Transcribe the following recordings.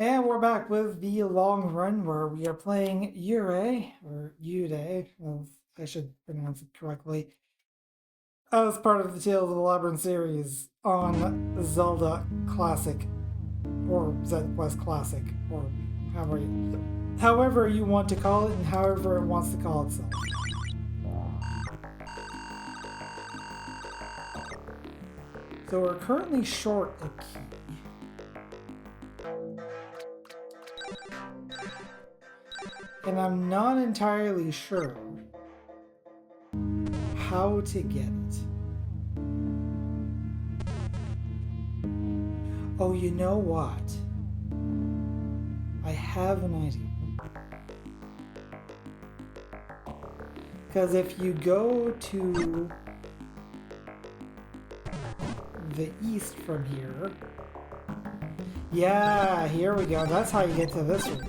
And we're back with the long run where we are playing Yuurei, or Yuurei, I should pronounce it correctly, as part of the Tales of the Labyrinth series on Zelda Classic, or Z Quest Classic, or however you want to call it and however it wants to call itself. So we're currently short a key. And I'm not entirely sure how to get it. Oh, you know what? I have an idea. Because if you go to the east from here... Yeah, here we go. That's how you get to this room.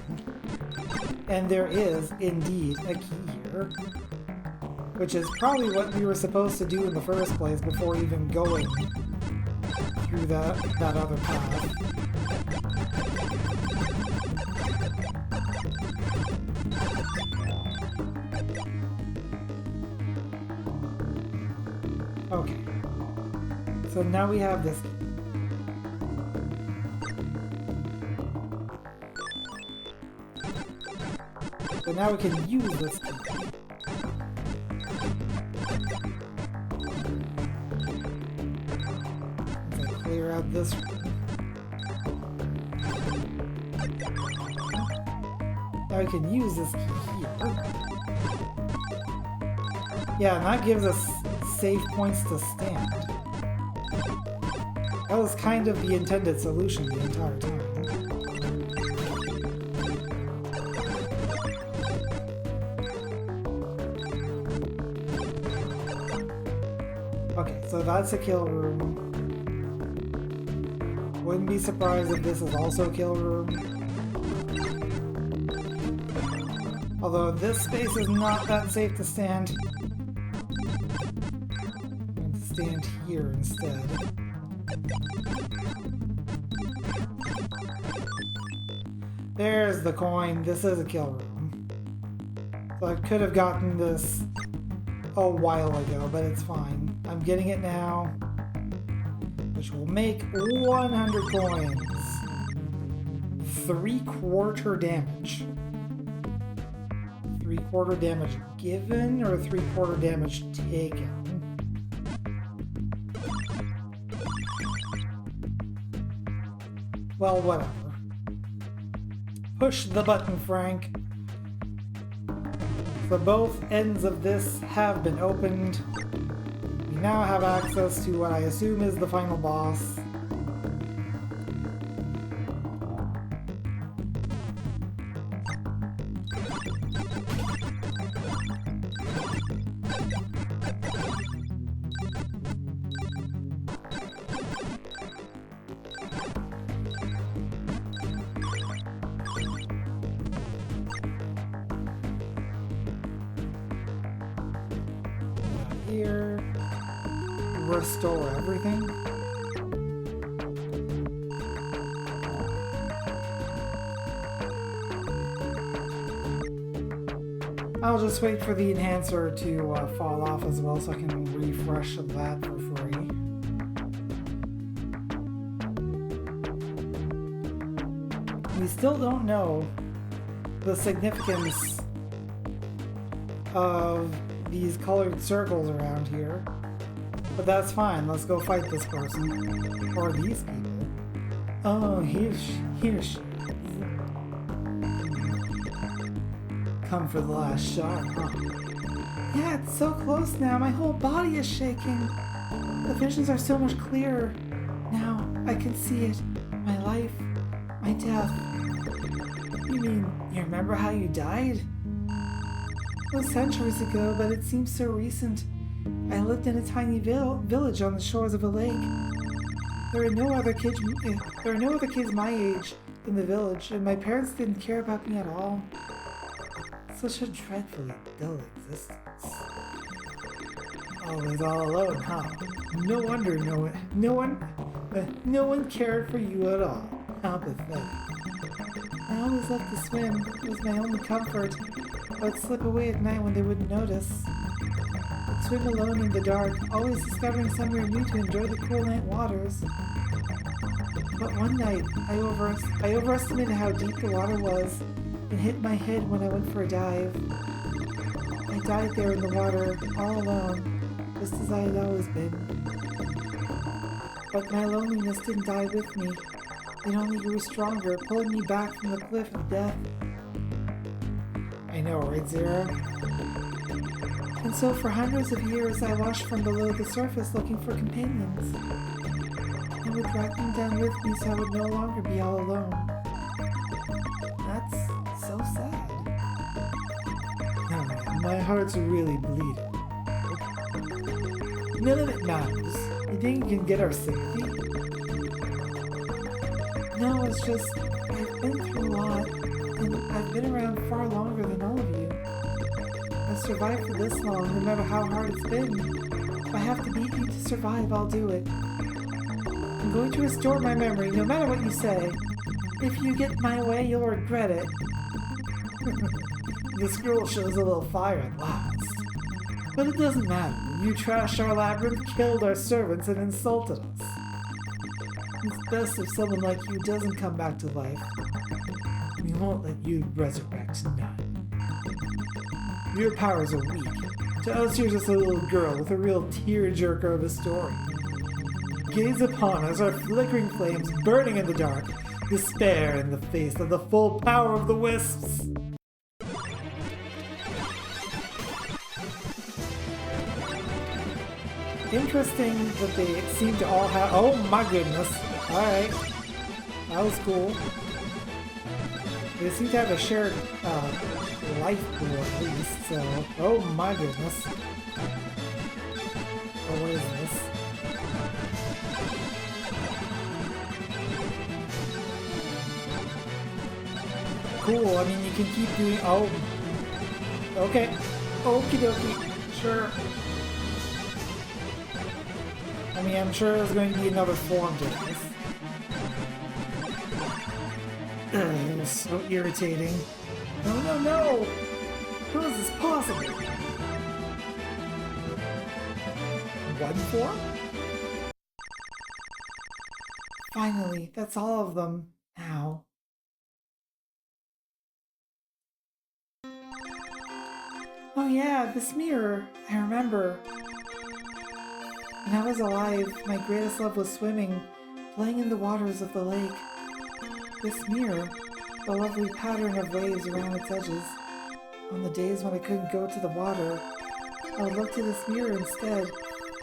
And there is, indeed, a key here. Which is probably what we were supposed to do in the first place before even going through that other path. Okay. So now we have this key. So now we can use this key. As I clear out this room. Now we can use this key here. Yeah, and that gives us save points to stand. That was kind of the intended solution the entire time. Okay, so that's a kill room. Wouldn't be surprised if this is also a kill room. Although this space is not that safe to stand. I'm going to stand here instead. There's the coin. This is a kill room. So I could have gotten this a while ago, but it's fine. I'm getting it now, which will make 100 coins. 3/4 damage. 3/4 damage given or 3/4 damage taken? Well, whatever. Push the button, Frank. So both ends of this have been opened. We now have access to what I assume is the final boss. Here, restore everything. I'll just wait for the enhancer to fall off as well so I can refresh that for free. We still don't know the significance of these colored circles around here, but that's fine. Let's go fight this person or these people. Oh, here she is. Come for the last shot, huh? Yeah, it's so close now. My whole body is shaking. The visions are so much clearer now. I can see it. My life, my death. You mean you remember how you died? It was centuries ago, but it seems so recent. I lived in a tiny village on the shores of a lake. There are no other kids my age in the village, and my parents didn't care about me at all. Such a dreadfully dull existence. Always all alone, huh? No wonder No one cared for you at all. How pathetic. I always loved to swim. It was my only comfort. I would slip away at night when they wouldn't notice. I'd swim alone in the dark, always discovering somewhere new to enjoy the cool night waters. But one night, I overestimated how deep the water was and hit my head when I went for a dive. I died there in the water, all alone, just as I had always been. But my loneliness didn't die with me. It only grew stronger, pulling me back from the cliff of death. I know, right, Zero? And so for hundreds of years, I watched from below the surface looking for companions. I would drag them down with me so I would no longer be all alone. That's so sad. No, man, my heart's really bleeding. None of it matters. You think you can get our sympathy? No, it's just, I've been through a lot, and I've been around far longer than all of you. I've survived for this long, no matter how hard it's been. If I have to beat you to survive, I'll do it. I'm going to restore my memory, no matter what you say. If you get my way, you'll regret it. The scroll shows a little fire at last. But it doesn't matter. You trashed our labyrinth, killed our servants, and insulted us. It's best if someone like you doesn't come back to life. We won't let you resurrect none. Your powers are weak. To us, you're just a little girl with a real tearjerker of a story. Gaze upon us, our flickering flames burning in the dark, despair in the face of the full power of the wisps. Interesting that they seem to all have... Oh my goodness. Alright. That was cool. They seem to have a shared life pool at least, so... Oh my goodness. Oh, what is this? Cool, I mean, you can keep doing... Oh. Okay. Okie dokie. Sure. I mean, I'm sure there's going to be another form to this. Ugh, so irritating. No, no, no! How is this possible? One form? Finally, that's all of them. Now. Oh yeah, this mirror. I remember. When I was alive, my greatest love was swimming, playing in the waters of the lake. This mirror, the lovely pattern of waves around its edges. On the days when I couldn't go to the water, I would look to this mirror instead,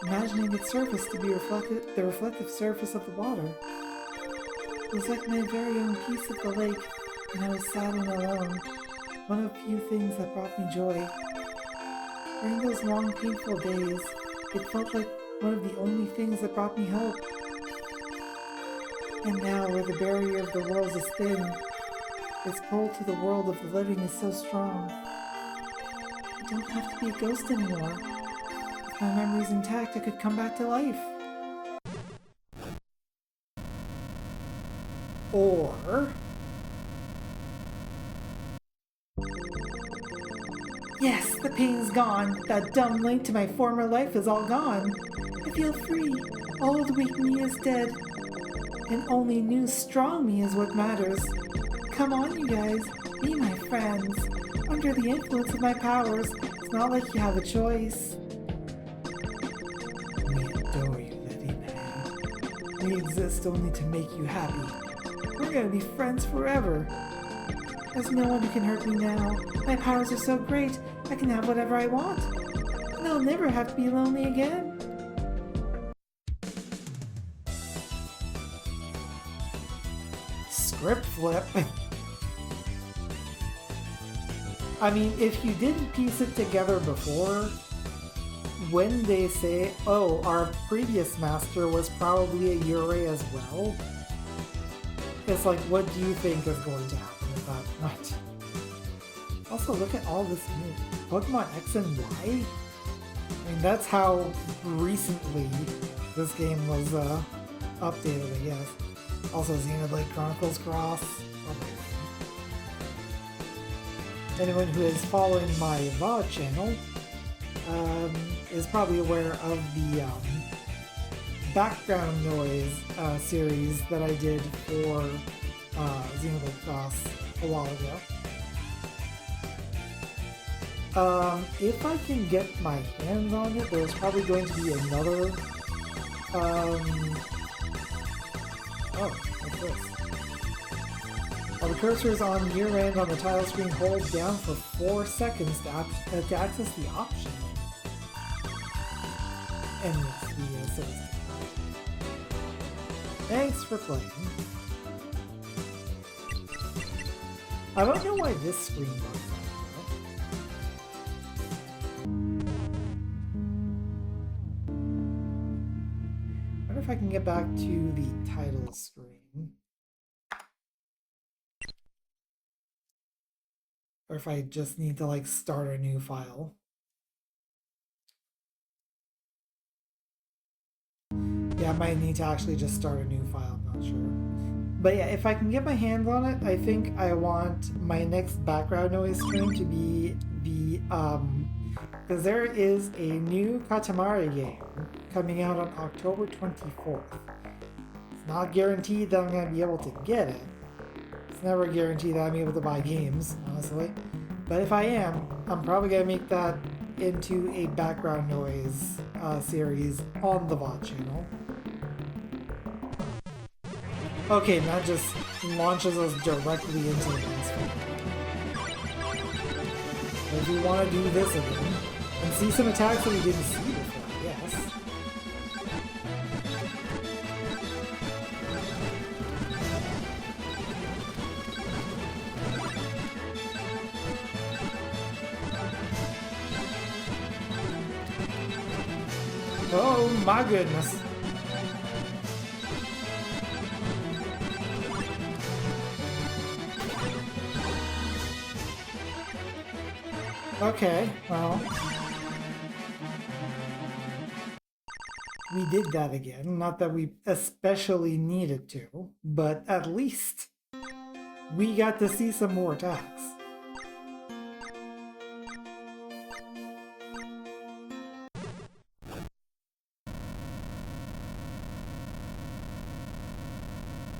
imagining its surface to be the reflective surface of the water. It was like my very own piece of the lake, and I was sad and alone, one of few things that brought me joy. During those long, painful days, it felt like one of the only things that brought me hope. And now, where the barrier of the worlds is thin, its pull to the world of the living is so strong. I don't have to be a ghost anymore. If my memory's intact, I could come back to life. Or... Yes, the pain's gone. That dumb link to my former life is all gone. I feel free. Old weak me is dead. And only new strong me is what matters. Come on, you guys. Be my friends. Under the influence of my powers, it's not like you have a choice. We adore you, Labyrinth. We exist only to make you happy. We're gonna be friends forever. There's no one who can hurt me now. My powers are so great, I can have whatever I want. And I'll never have to be lonely again. Script flip. I mean, if you didn't piece it together before, when they say, oh, our previous master was probably a Yuurei as well, it's like, what do you think is going to happen at that point? Also, look at all this new Pokemon X and Y. I mean, that's how recently this game was updated, I guess. Also, Xenoblade Chronicles Cross. Oh my god. Anyone who is following my VOD channel is probably aware of the background noise series that I did for Xenoblade Cross a while ago. If I can get my hands on it, there's probably going to be another oh, what's this? While the cursor is on your end on the title screen, hold down for 4 seconds to access the option. And yes, the system. Thanks for playing. I don't know why this screen bugs out. I wonder if I can get back to the title screen. Or if I just need to like start a new file. Yeah, I might need to actually just start a new file, I'm not sure. But yeah, if I can get my hands on it, I think I want my next background noise stream to be the, because there is a new Katamari game coming out on October 24th. It's not guaranteed that I'm going to be able to get it. It's never a guarantee that I'm able to buy games, honestly. But if I am, I'm probably going to make that into a background noise series on the VOD channel. Okay, that just launches us directly into the boss fight. If we want to do this again, and see some attacks that we didn't see before, yes. Oh my goodness. Okay, well. We did that again. Not that we especially needed to, but at least we got to see some more attacks.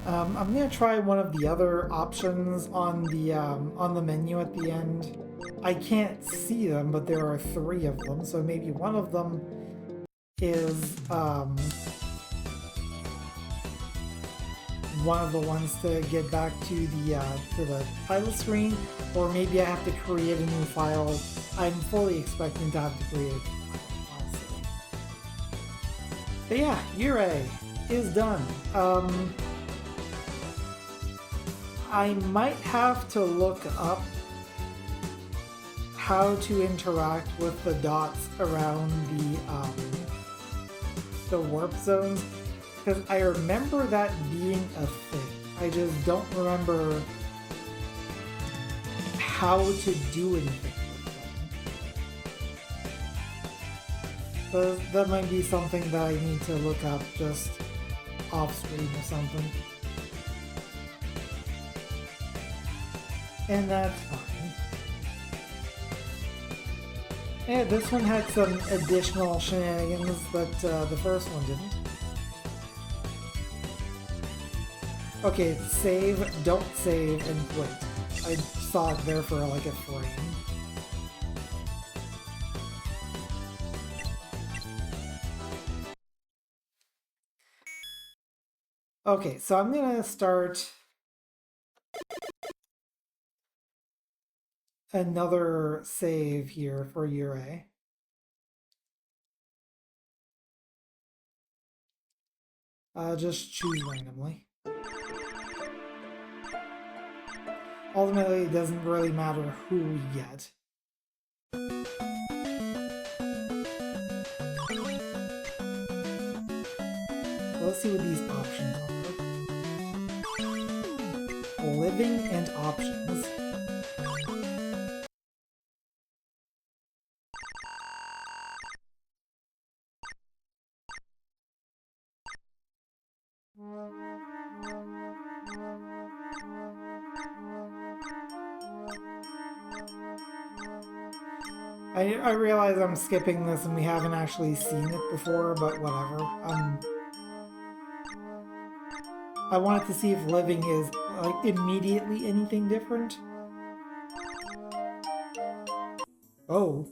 I'm gonna try one of the other options on the menu at the end. I can't see them, but there are 3 of them, so maybe one of them is one of the ones to get back to the title screen, or maybe I have to create a new file. I'm fully expecting to have to create a new file, honestly. But yeah, Yuurei is done. I might have to look up how to interact with the dots around the warp zones, because I remember that being a thing. I just don't remember how to do anything with them. So that might be something that I need to look up just off screen or something. And that's fine. Yeah, this one had some additional shenanigans, but the first one didn't. Okay, save, don't save, and quit. I saw it there for like a frame. Okay, so I'm gonna start another save here for Yuurei. Just choose randomly. Ultimately, it doesn't really matter who we get. Let's see what these options are. Living and options. I realize I'm skipping this and we haven't actually seen it before, but whatever. I wanted to see if living is, like, immediately anything different. Oh.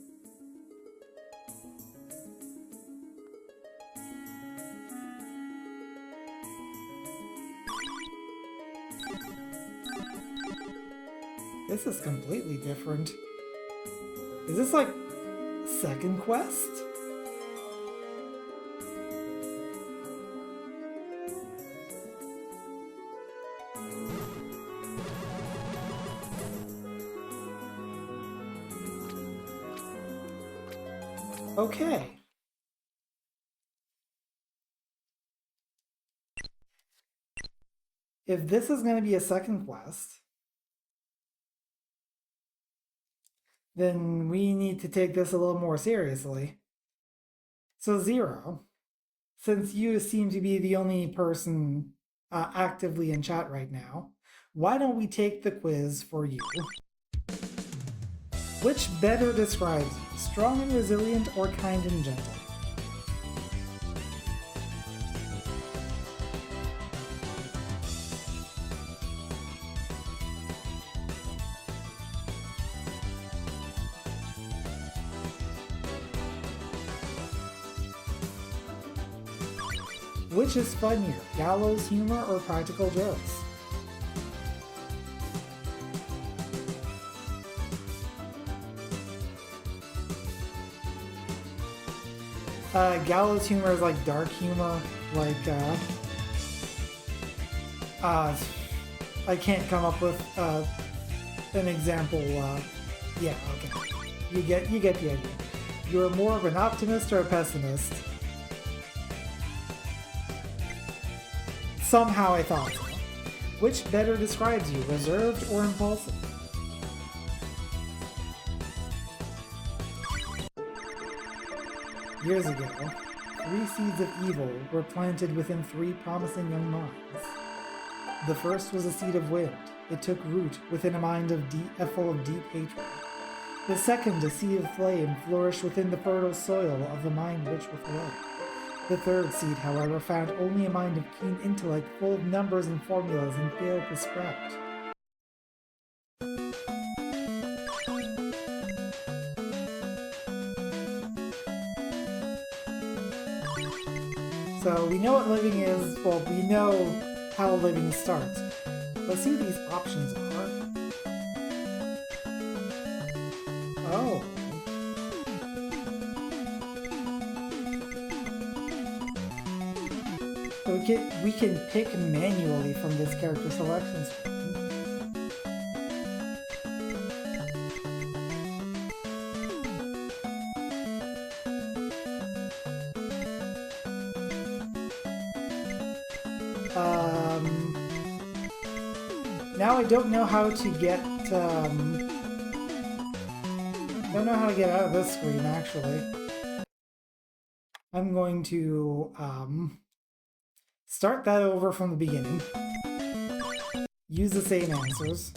This is completely different. Is this like second quest? Okay. If this is going to be a second quest, then we need to take this a little more seriously. So Zero, since you seem to be the only person actively in chat right now, why don't we take the quiz for you? Which better describes you, strong and resilient or kind and gentle? Which is funnier, gallows humor or practical jokes? Gallows humor is like dark humor, like, I can't come up with, an example, yeah, okay. You get the idea. You're more of an optimist or a pessimist? Somehow I thought so. Which better describes you, reserved or impulsive? Years ago, 3 seeds of evil were planted within 3 promising young minds. The first was a seed of wind. It took root within a mind full of deep hatred. The second, a seed of flame, flourished within the fertile soil of the mind rich with love. The third seed, however, found only a mind of keen intellect full of numbers and formulas and failed to sprout. So we know what living is, well, we know how living starts. Let's see what these options are. Oh. We can pick manually from this character selection screen. Now I don't know how to get, don't know how to get out of this screen, actually. I'm going to, start that over from the beginning. Use the same answers.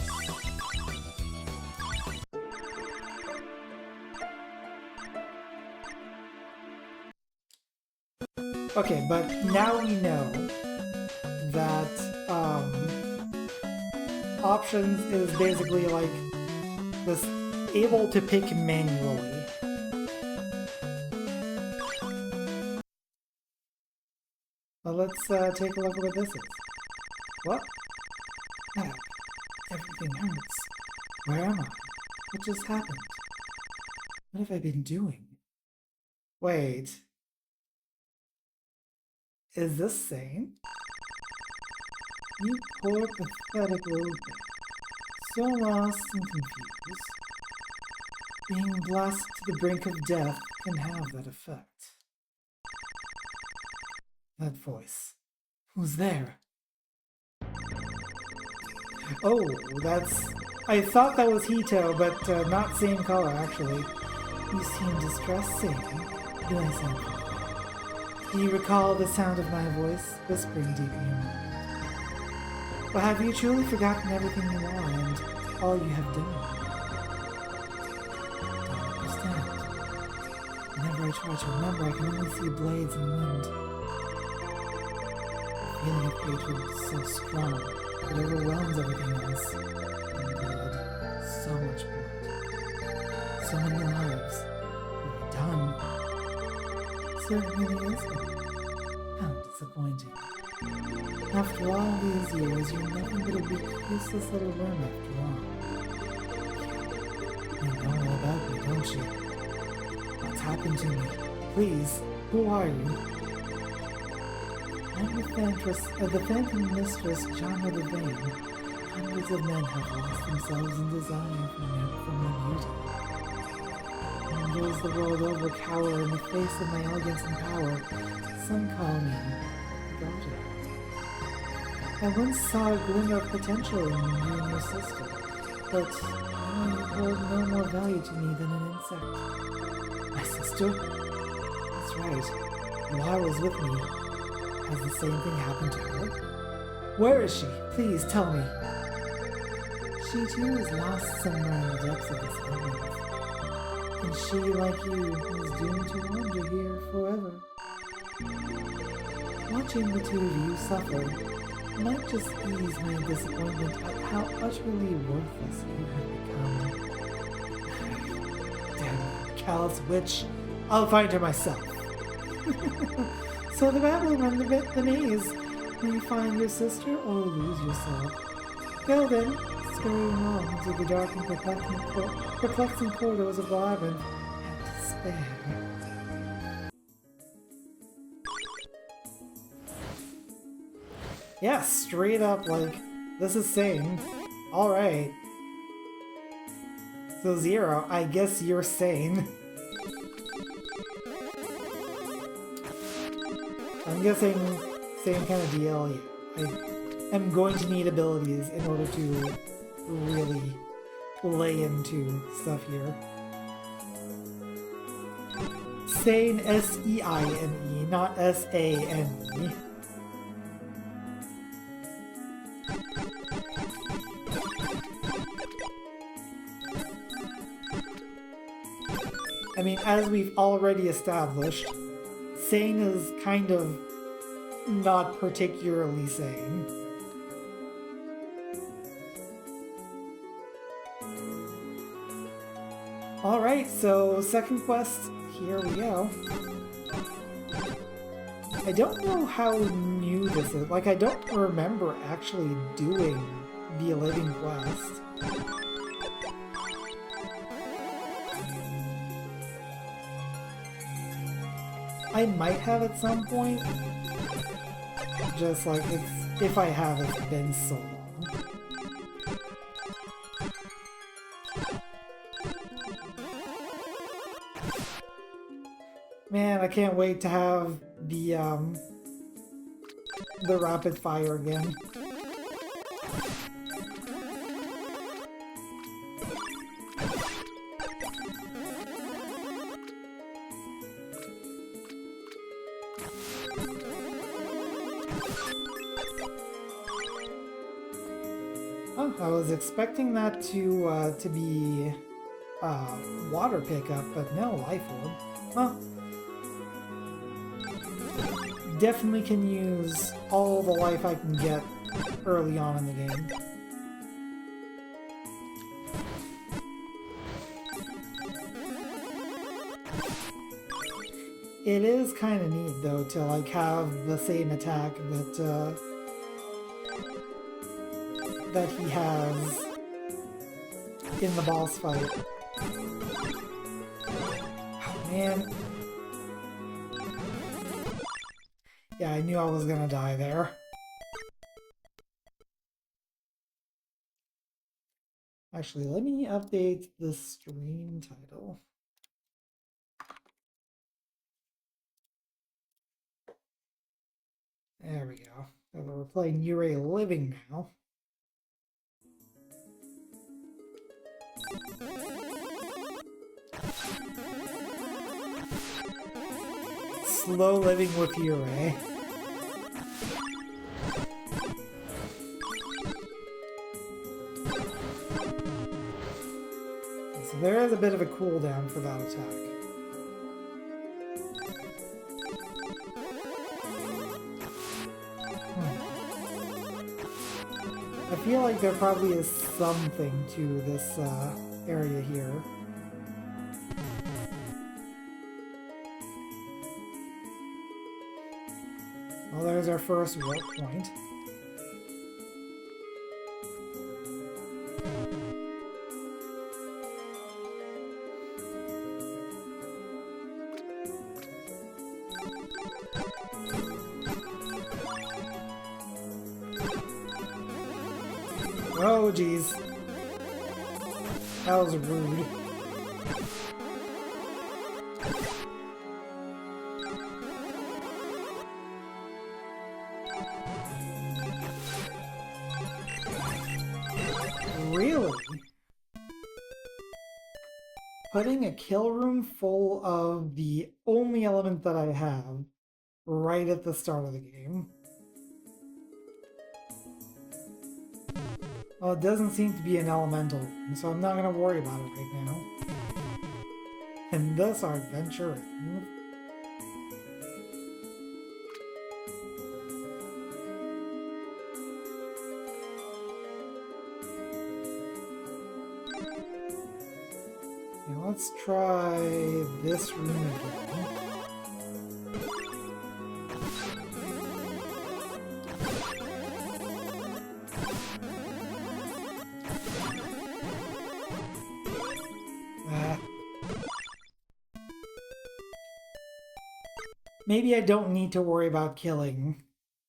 Okay, but now we know that, options is basically like this, able to pick manually. Well, let's take a look at what this is. What? Ah, everything hurts. Where am I? What just happened? What have I been doing? Wait. Is this sane? You poor, pathetic little thing. So lost and confused. Being blasted to the brink of death can have that effect. That voice. Who's there? Oh, that's... I thought that was Hito, but not same color, actually. You seem distressed, Satan. Do I sound familiar? Do you recall the sound of my voice whispering deep in your mind? Or have you truly forgotten everything you are and all you have done? I don't understand. Whenever I try to remember, I can only see blades and wind. The feeling of hatred is so strong, it overwhelms everything else. And blood. So much blood. So many lives. What have I done? So many is it? How disappointing. After all these years, you're nothing but a weak, useless little worm after all. You know all about me, don't you? What's happened to me? Please, who are you? I'm the Phantom Mistress Jana the Vain. Hundreds of men have lost themselves in desire for my beauty. Angels the world over cower in the face of my elegance and power. Some call me the Daughter. I once saw a glimmer of potential in you and your sister, but now you hold no more value to me than an insect. My sister? That's right. Laura was with me. Has the same thing happened to her? Where is she? Please tell me. She too is lost somewhere in the depths of this labyrinth. And she, like you, is doomed to wander here forever. Watching the two of you suffer might just ease my disappointment at how utterly worthless you have become. Damn callous witch. I'll find her myself. So the battle run the maze. May you find your sister or lose yourself. Go then, scurrying on into the dark and perplexing corridors of the Labyrinth and despair. Yeah, straight up, like, this is sane. Alright. So Zero, I guess you're sane. I'm guessing same kind of deal. Yeah. I am going to need abilities in order to really lay into stuff here. Sane, S-E-I-N-E, not S-A-N-E. I mean, as we've already established, sane is kind of not particularly sane. Alright, so second quest, here we go. I don't know how new this is. Like, I don't remember actually doing the living quest. I might have at some point. Just like, if I have, it's been so long. Man, I can't wait to have the rapid fire again. Oh, I was expecting that to be water pickup, but no, life orb. Huh. Definitely can use all the life I can get early on in the game. It is kind of neat though to like have the same attack that he has in the boss fight. Oh man. Yeah, I knew I was gonna die there. Actually, let me update the stream title. There we go. So we're playing Yuurei Living now. Slow living with Yuurei. So there is a bit of a cooldown for that attack. I feel like there probably is something to this area here. Well, there's our first warp point. Oh, geez. That was rude. Really? Putting a kill room full of the only element that I have right at the start of the game. Well, it doesn't seem to be an elemental, so I'm not going to worry about it right now. And thus our adventure ends. Okay, let's try this room again. Maybe I don't need to worry about killing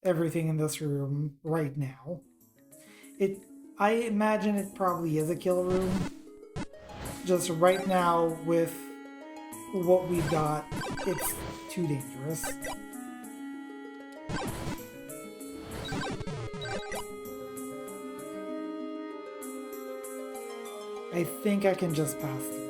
everything in this room right now. I imagine it probably is a kill room. Just right now, with what we've got, it's too dangerous. I think I can just pass through.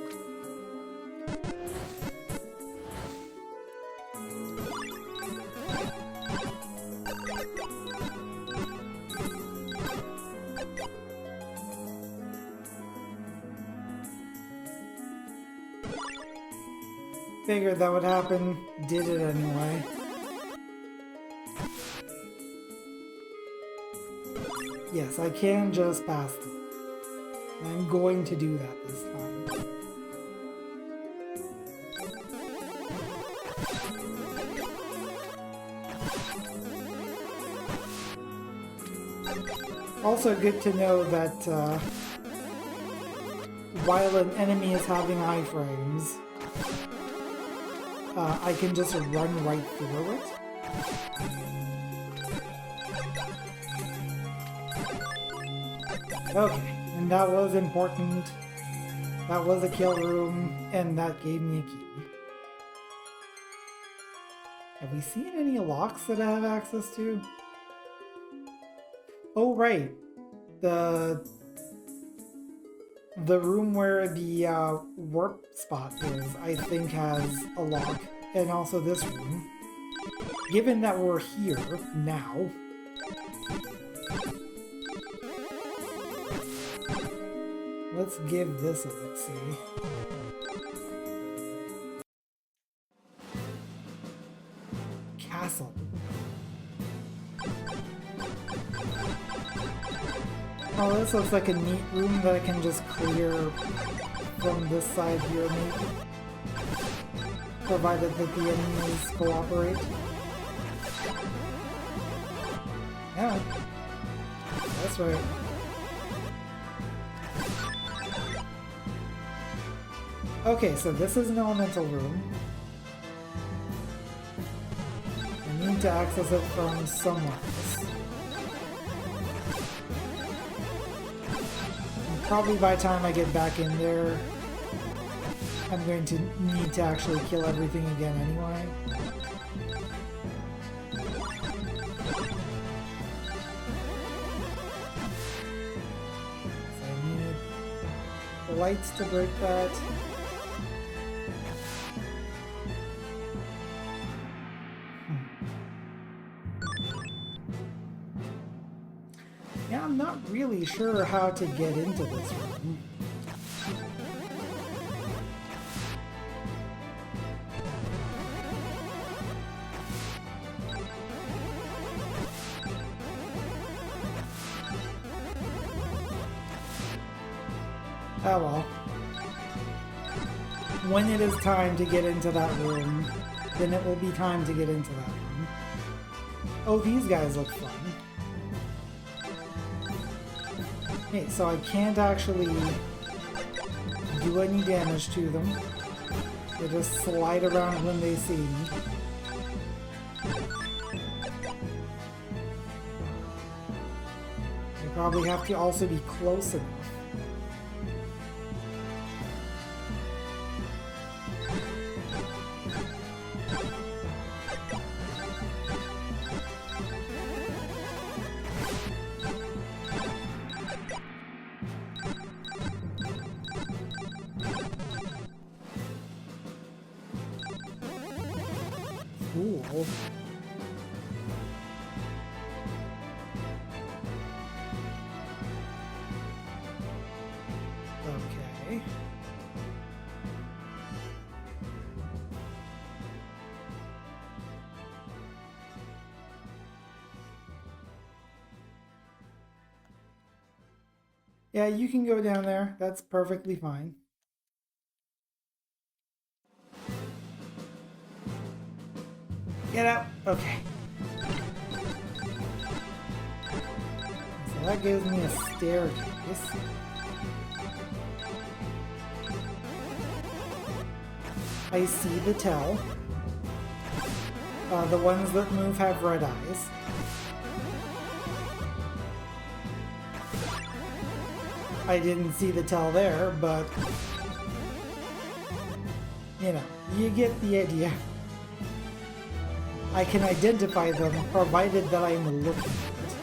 Figured that would happen, did it anyway. Yes, I can just pass them. I'm going to do that this time. Also good to know that while an enemy is having iframes, I can just run right through it. Okay, and that was important. That was a kill room, and that gave me a key. Have we seen any locks that I have access to? Oh, right. The room where the warp spot is, I think, has a lock, and also this room. Given that we're here now, let's give this a look-see. Castle. Oh, this looks like a neat room that I can just clear from this side here, maybe. Provided that the enemies cooperate. Yeah. That's right. Okay, so this is an elemental room. I need to access it from somewhere else. And probably by the time I get back in there, I'm going to need to actually kill everything again anyway. So I need lights to break that. Yeah, I'm not really sure how to get into this room. Oh well. When it is time to get into that room, then it will be time to get into that room. Oh, these guys look fun. Okay, so I can't actually do any damage to them. They just slide around when they see me. I probably have to also be close enough. Cool. Okay. Yeah, you can go down there. That's perfectly fine. Get out! Okay. So that gives me a staircase. I see the tell. The ones that move have red eyes. I didn't see the tell there, but... you know, you get the idea. I can identify them, provided that I am looking at it.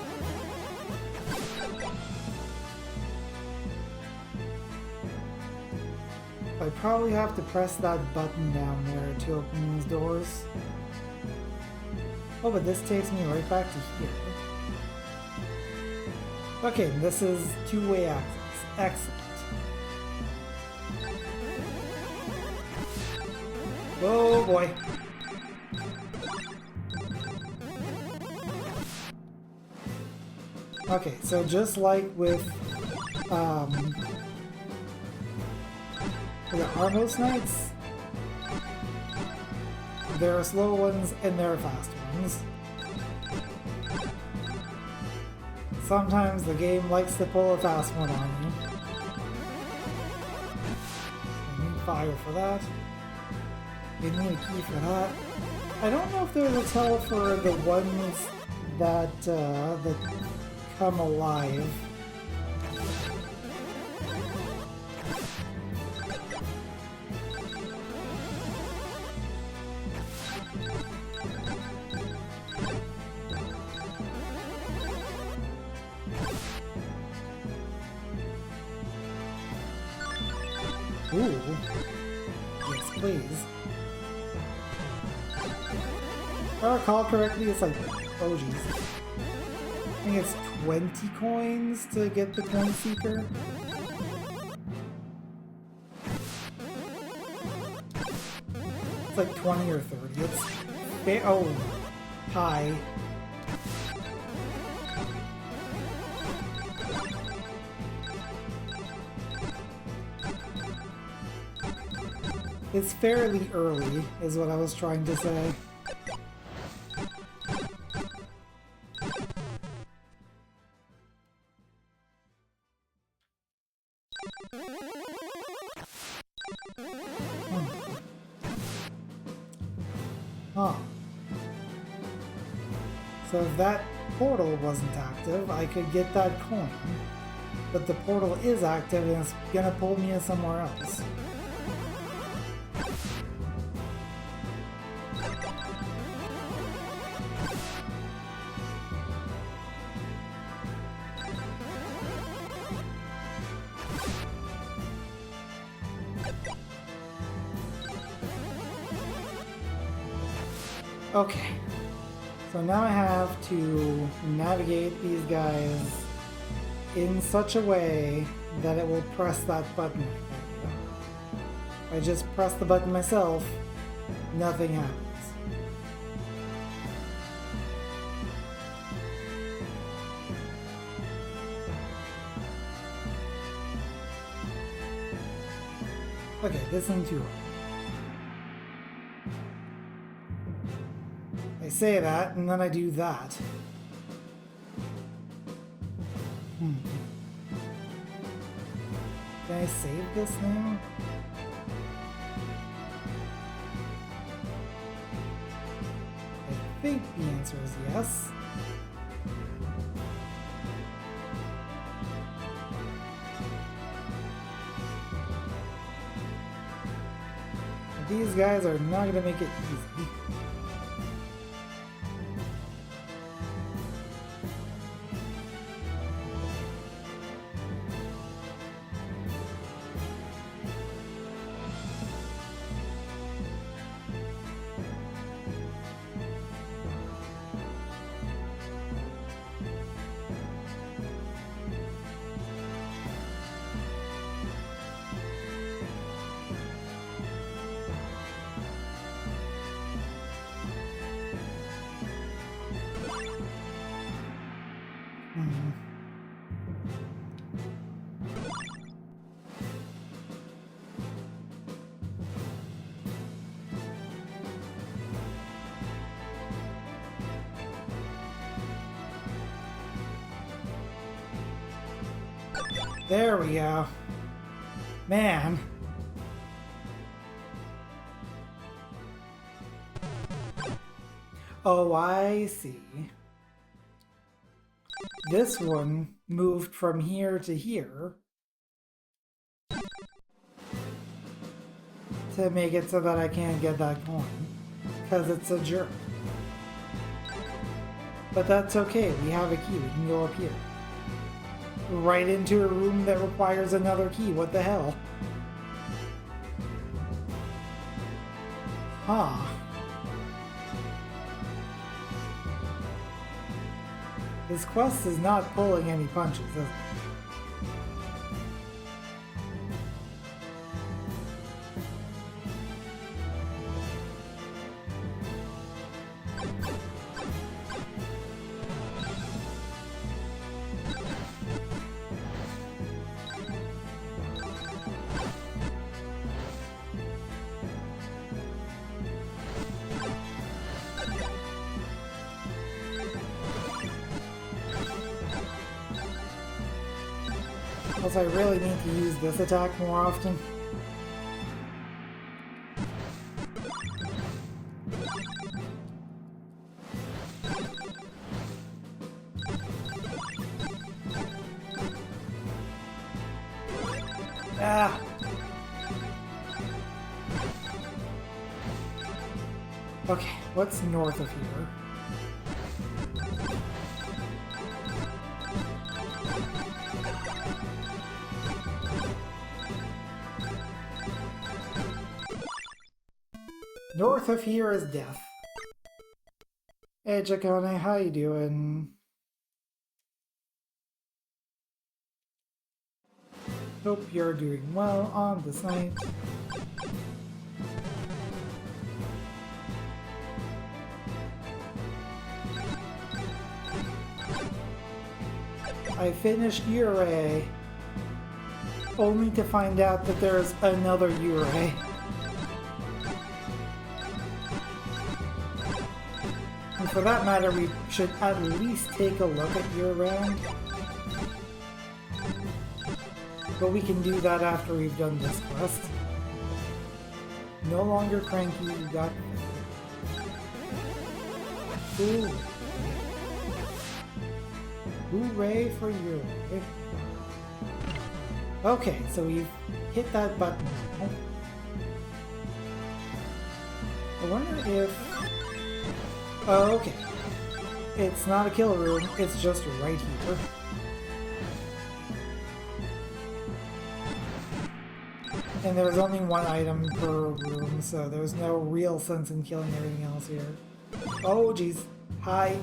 I probably have to press that button down there to open these doors. Oh, but this takes me right back to here. Okay, this is two-way access. Excellent. Oh boy. Okay, so just like with the Armos Knights, there are slow ones and there are fast ones. Sometimes the game likes to pull a fast one on you. I need fire for that. You need a key for that. I don't know if there's a tell for the ones that come alive. Ooh. Yes, please. If I recall correctly, it's like... oh jeez. I think it's 20 coins to get the Coin Seeker. It's like 20 or 30. It's... oh. Hi. It's fairly early, is what I was trying to say. Huh. So if that portal wasn't active, I could get that coin. But the portal is active and it's gonna pull me in somewhere else. Okay, so now I have to navigate these guys in such a way that it will press that button. If I just press the button myself, nothing happens. Okay, this ain't too hard. I say that, and then I do that. Can I save this now? I think the answer is yes. But these guys are not going to make it easy. There we go. Man. Oh, I see. This one moved from here to here to make it so that I can't get that coin, because it's a jerk. But that's okay, we have a key, we can go up here. Right into a room that requires another key, what the hell? Huh. This quest is not pulling any punches, is it? I really need to use this attack more often. Ah! Okay, what's north of here? North of here is death. Hey, Chakone, how you doing? Hope you're doing well on this night. I finished Yuurei, only to find out that there's another Yuurei. And for that matter, we should at least take a look at Yuurei. But we can do that after we've done this quest. No longer cranky, you got... Ooh. Hooray for Yuurei. Okay, so we've hit that button now. I wonder if... Oh, okay. It's not a kill room, it's just right here. And there's only one item per room, so there's no real sense in killing everything else here. Oh, jeez. Hi.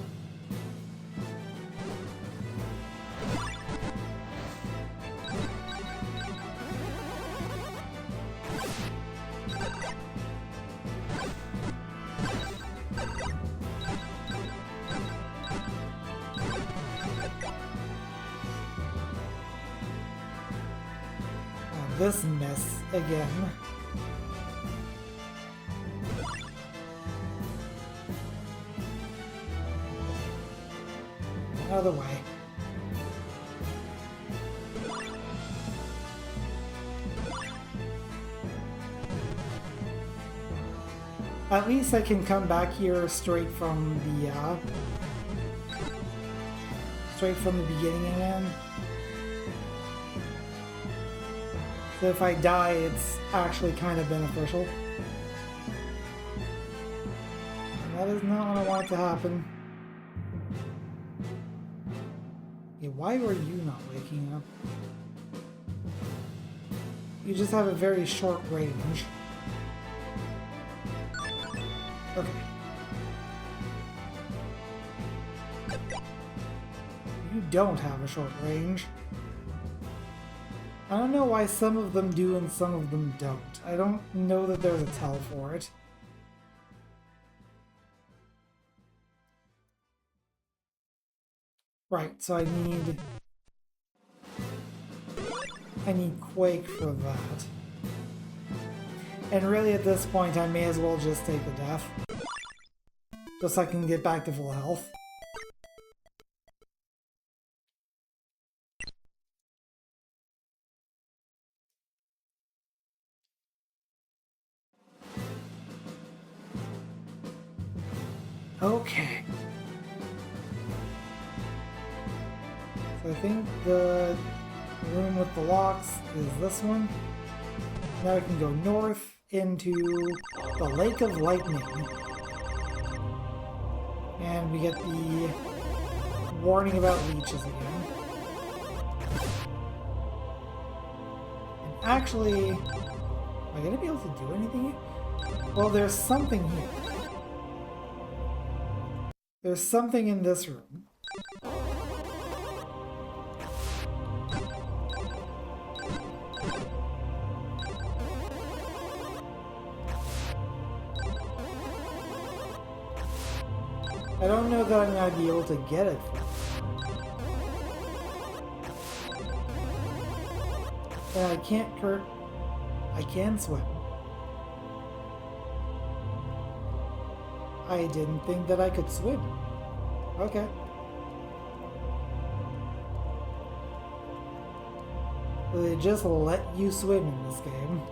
this mess again. Another way. At least I can come back here straight from the beginning again. So if I die, it's actually kind of beneficial. And that is not what I want to happen. Okay, why were you not waking up? You just have a very short range. Okay. You don't have a short range. I don't know why some of them do and some of them don't. I don't know that there's a tell for it. Right, so I need Quake for that. And really at this point I may as well just take the death. Just so I can get back to full health. Okay. So I think the room with the locks is this one. Now we can go north into the Lake of Lightning. And we get the warning about leeches again. And actually, am I going to be able to do anything here? Well, there's something here. There's something in this room. I don't know that I'm going to be able to get it. And I can't I can swim. I didn't think that I could swim. Okay. So they just let you swim in this game.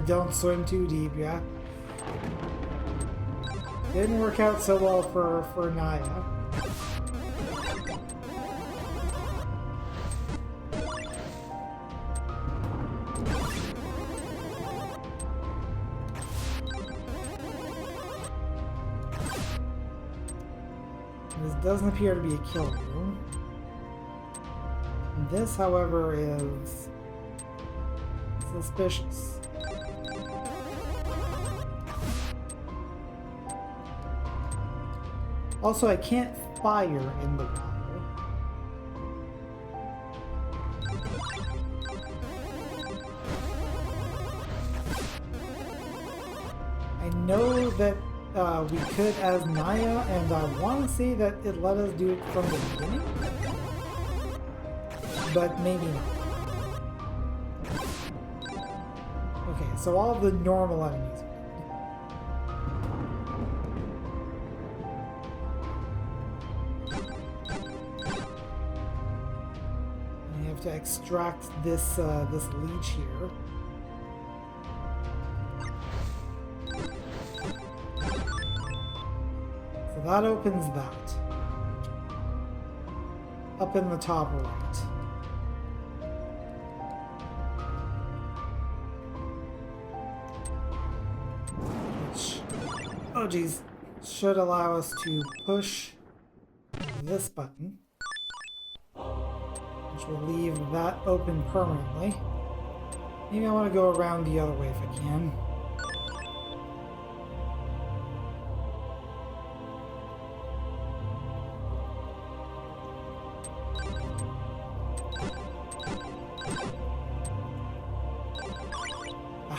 Don't swim too deep, yeah. Didn't work out so well for Naiya. This doesn't appear to be a kill room. This, however, is suspicious. Also, I can't fire in the water. I know that we could as Naiya, and I want to say that it let us do it from the beginning, but maybe not. Okay, so all the normal enemies. To extract this this leech here. So that opens that. Up in the top right. Which, oh geez, should allow us to push this button. Which will leave that open permanently. Maybe I want to go around the other way if I can.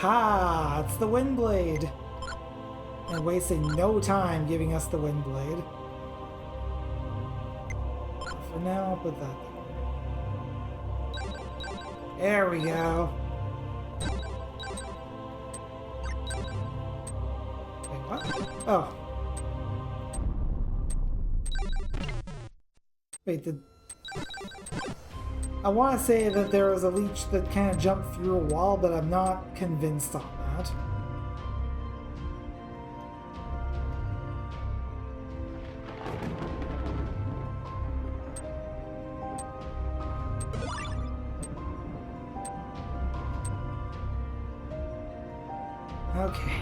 Aha! It's the Wind Blade! And wasting no time giving us the Wind Blade. For now, I'll put that there. There we go. Wait, what? Oh. Wait, I want to say that there was a leech that kind of jumped through a wall, but I'm not convinced on that. Okay.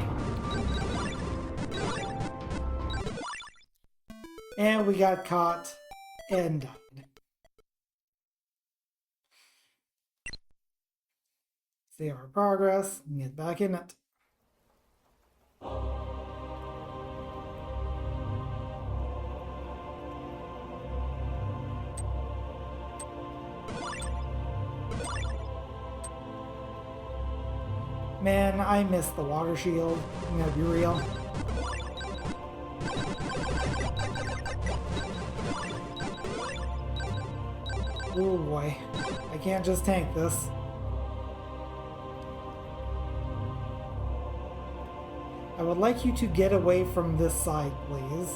And we got caught and died. Save our progress and get back in it. Man, I miss the water shield. I'm gonna be real. Oh boy. I can't just tank this. I would like you to get away from this side, please.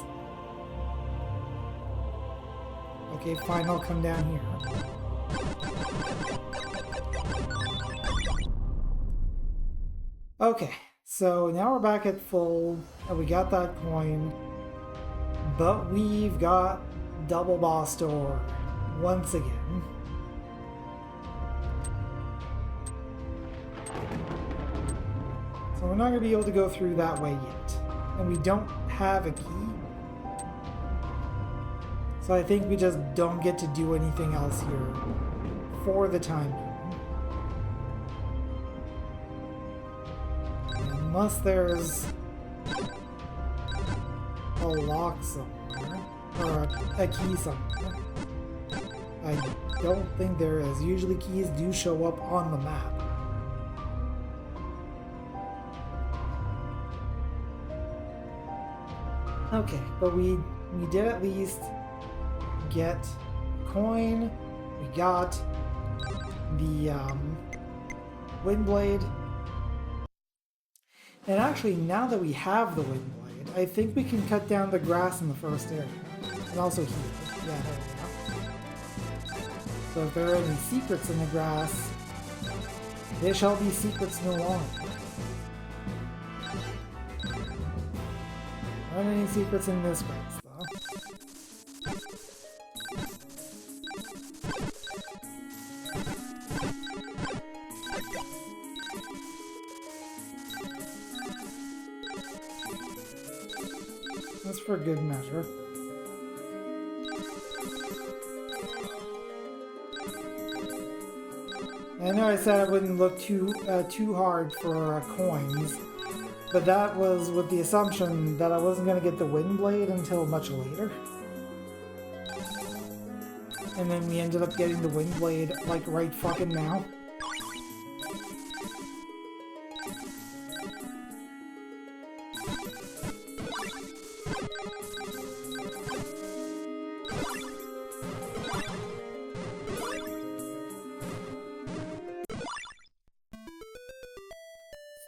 Okay, fine, I'll come down here. Okay, so now we're back at full, and we got that coin, but we've got double boss door once again. So we're not going to be able to go through that way yet, and we don't have a key. So I think we just don't get to do anything else here for the time being. Unless there's a lock somewhere, or a key somewhere. I don't think there is. Usually keys do show up on the map. Okay, but we did at least get coin. We got the Wind Blade. And actually, now that we have the Wind Blade, I think we can cut down the grass in the first area. And also heal. Yeah, there we go. So if there are any secrets in the grass, there shall be secrets no longer. Aren't any secrets in this grass, though. That's for good measure. I know I said I wouldn't look too hard for coins, but that was with the assumption that I wasn't going to get the Wind Blade until much later. And then we ended up getting the Wind Blade, like, right fucking now.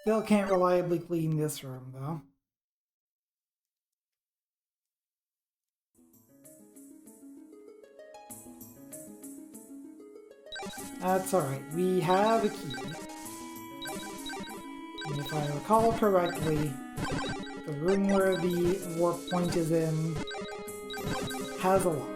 Still can't reliably clean this room, though. That's alright. We have a key. And if I recall correctly, the room where the warp point is in has a lock.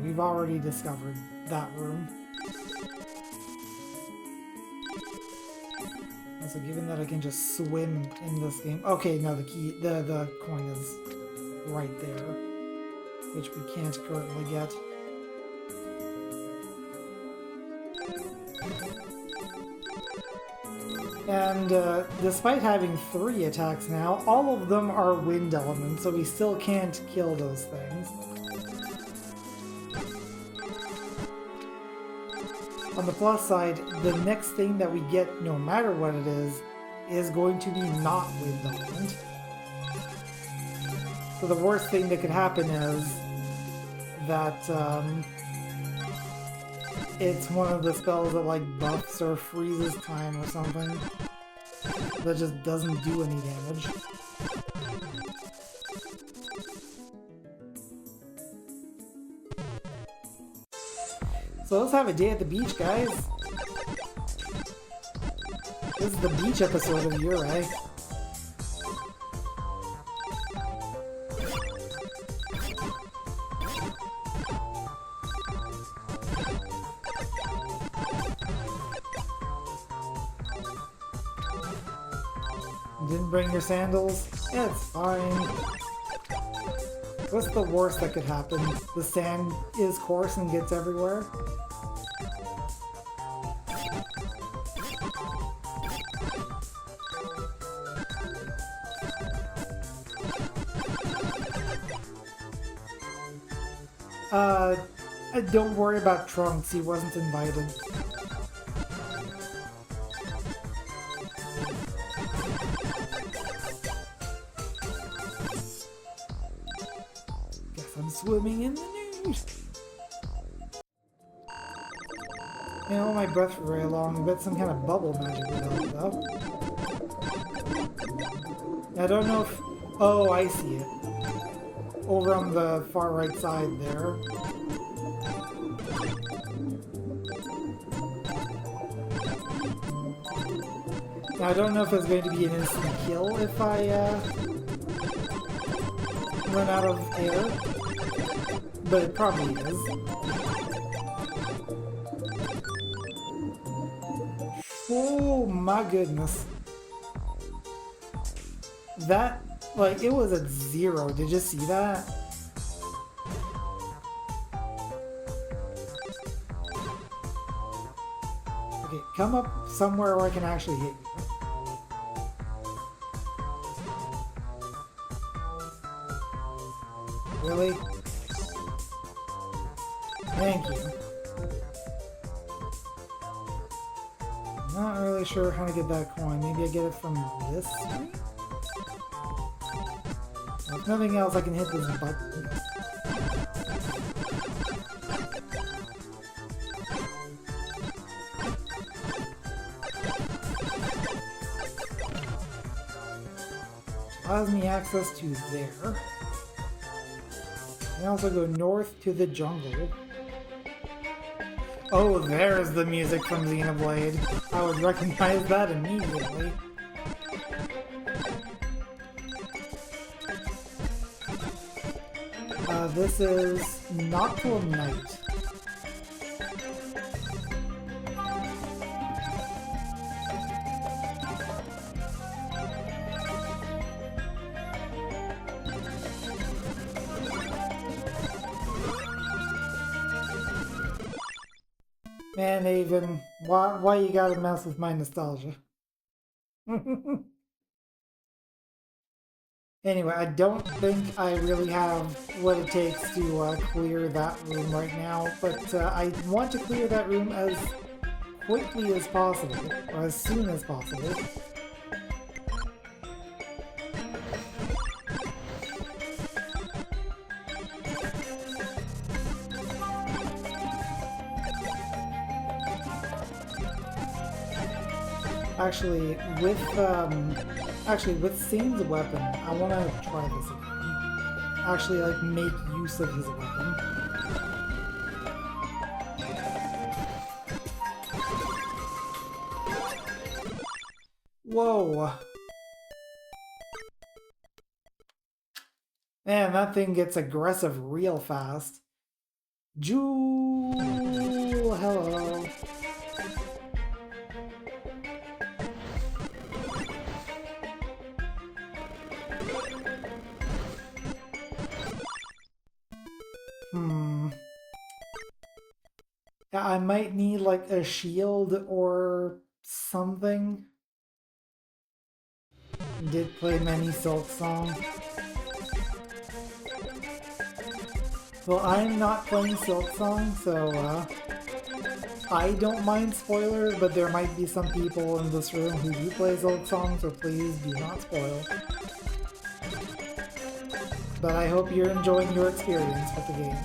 We've already discovered that room. Also, given that I can just swim in this game... Okay, no, the key, the coin is right there, which we can't currently get. And despite having 3 attacks now, all of them are wind elements, so we still can't kill those things. On the plus side, the next thing that we get, no matter what it is going to be not wind element. So the worst thing that could happen is that it's one of the spells that like buffs or freezes time or something that just doesn't do any damage. So let's have a day at the beach, guys. This is the beach episode of Yuurei. Didn't bring your sandals? Yeah, it's fine. What's the worst that could happen? The sand is coarse and gets everywhere? Don't worry about Trunks, he wasn't invited. Guess I'm swimming in the nude. You know, my breath for very long. I bet some kind of bubble magic would help, though. I don't know if... Oh, I see it. Over on the far right side there. Now, I don't know if it's going to be an instant kill if I run out of air, but it probably is. Oh my goodness. That, like, it was at 0. Did you see that? Okay, come up somewhere where I can actually hit you. Really? Thank you. I'm not really sure how to get that coin. Maybe I get it from this screen? If nothing else, I can hit this button. Allows me access to there. I also go north to the jungle. Oh, there's the music from Xenoblade. I would recognize that immediately. This is Nocturnal Night. Man, Avon, why you gotta mess with my nostalgia? Anyway, I don't think I really have what it takes to clear that room right now, but I want to clear that room as quickly as possible, or as soon as possible. Actually, with Sane's weapon, I want to try this again. Actually, like, make use of his weapon. Whoa! Man, that thing gets aggressive real fast. Jewel, hello. Yeah, I might need like a shield or something. did play many Silk Song. Well, I'm not playing Silk Song, so I don't mind spoilers, but there might be some people in this room who do play Silk Song, so please do not spoil. But I hope you're enjoying your experience with the game.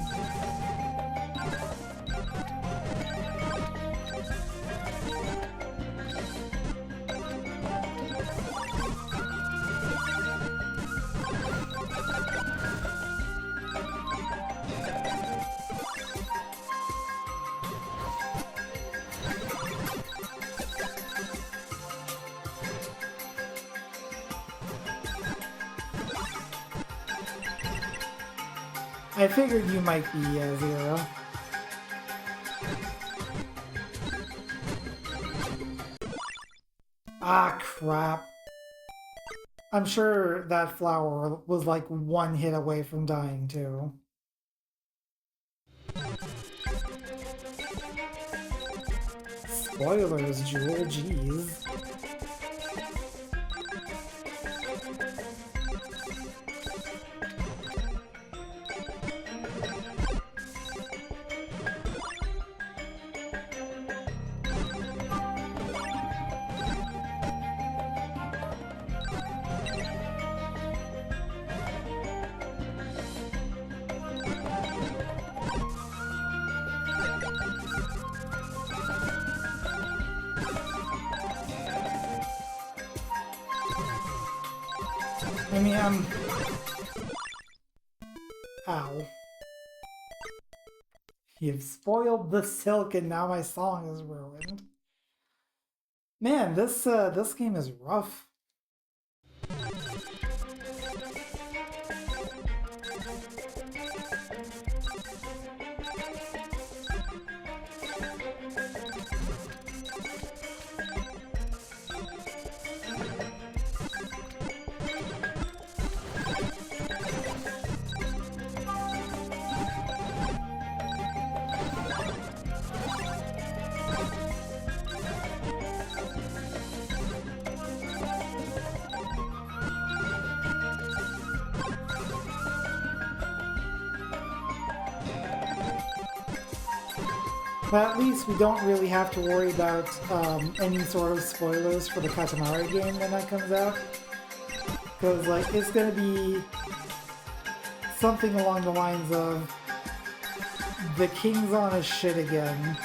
I figured you might be Zero. Ah, crap. I'm sure that flower was like one hit away from dying, too. Spoilers, Jewel, jeez. I mean, Ow. You've spoiled the silk and now my song is ruined. Man, this game is rough. But at least we don't really have to worry about any sort of spoilers for the Katamari game when that comes out. Because, like, it's gonna be something along the lines of the king's on his shit again.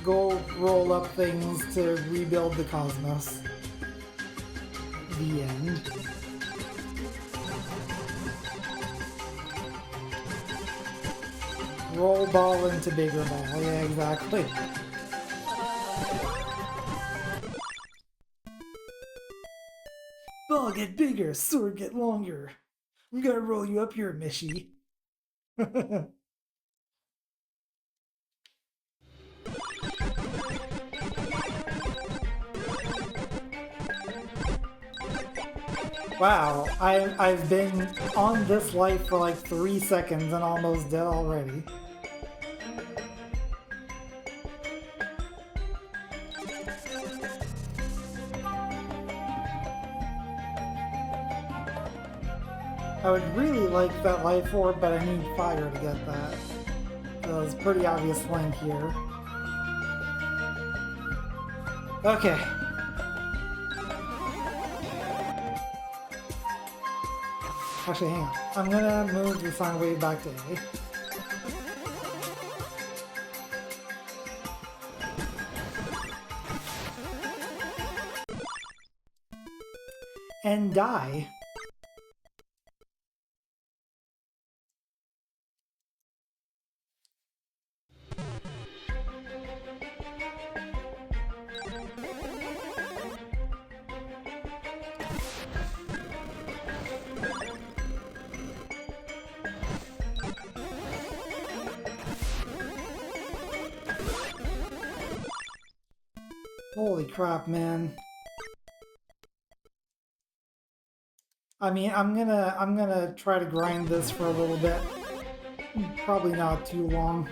Go roll up things to rebuild the cosmos. The end. Roll ball into bigger ball. Yeah, exactly. Ball get bigger, sword get longer. I'm gonna roll you up here, Mishi. Wow, I've been on this life for like 3 seconds and almost dead already. I would really like that life orb, but I need fire to get that. So it's a pretty obvious link here. Okay. Actually, hang on. I'm gonna move the sine wave back to A. And die. Holy crap, man. I mean, I'm gonna try to grind this for a little bit. Probably not too long.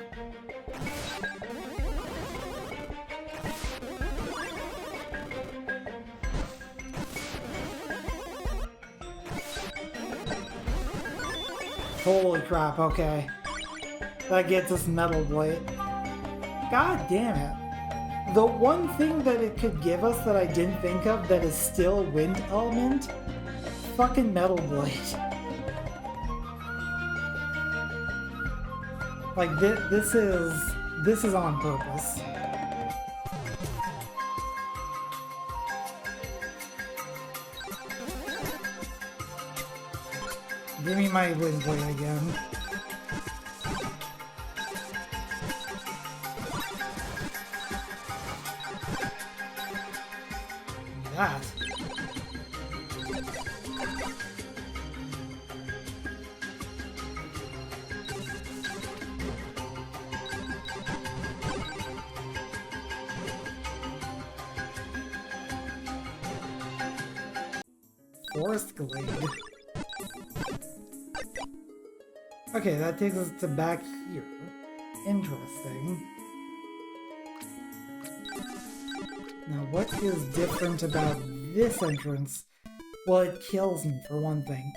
Holy crap, okay. That gets us Metal Blade. God damn it. The one thing that it could give us that I didn't think of that is still Wind Element? Fucking Metal Blade. Like, this is on purpose. Give me my Wind Blade again. That. Forest Glade. Okay, that takes us to back here. Interesting. Now, what is different about this entrance? Well, it kills me, for one thing.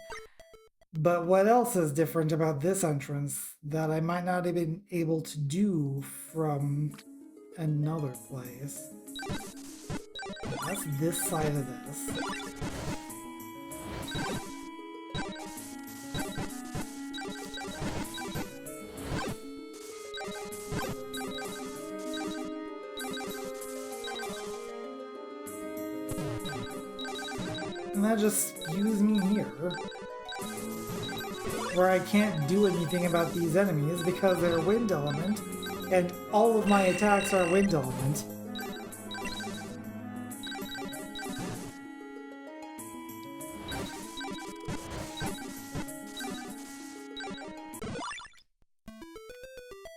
But what else is different about this entrance that I might not have been able to do from another place? That's this side of this. And that just spews me here, where I can't do anything about these enemies because they're Wind Element, and all of my attacks are Wind Element.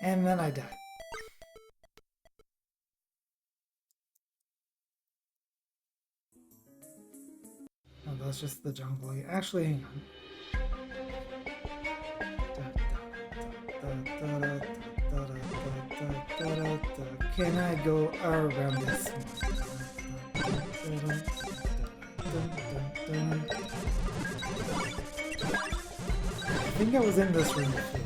And then I die. Oh, that's just the jungle. Actually, hang on. Can I go around this? I think I was in this room before.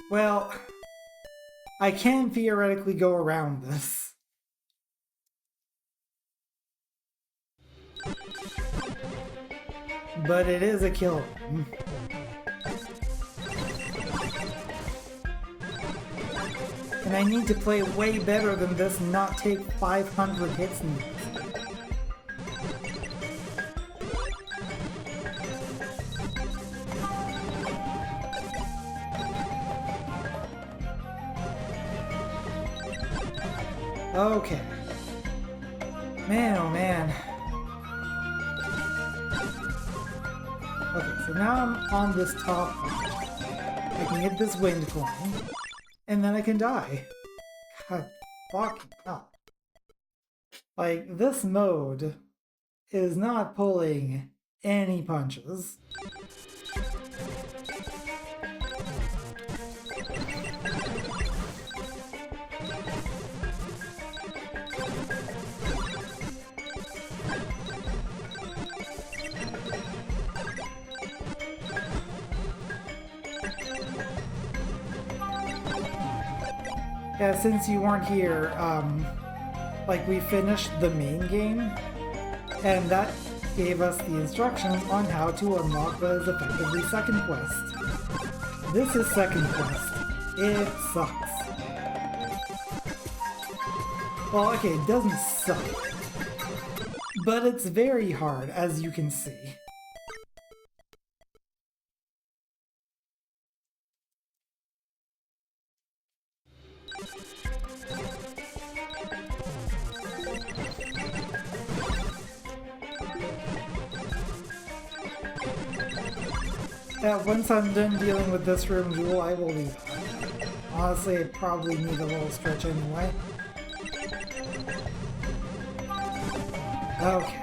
Well, I can theoretically go around this. But it is a kill room. And I need to play way better than this and not take 500 hits in this. Okay. Man, oh man. Okay, so now I'm on this top part. I can get this wind coin, and then I can die. God fucking hell. Like, this mode is not pulling any punches. Yeah, since you weren't here, like, we finished the main game, and that gave us the instructions on how to unlock what is effectively second quest. This is second quest. It sucks. Well, okay, it doesn't suck, but it's very hard, as you can see. Yeah, once I'm done dealing with this room jewel, I will leave. Honestly, I probably need a little stretch anyway. Okay.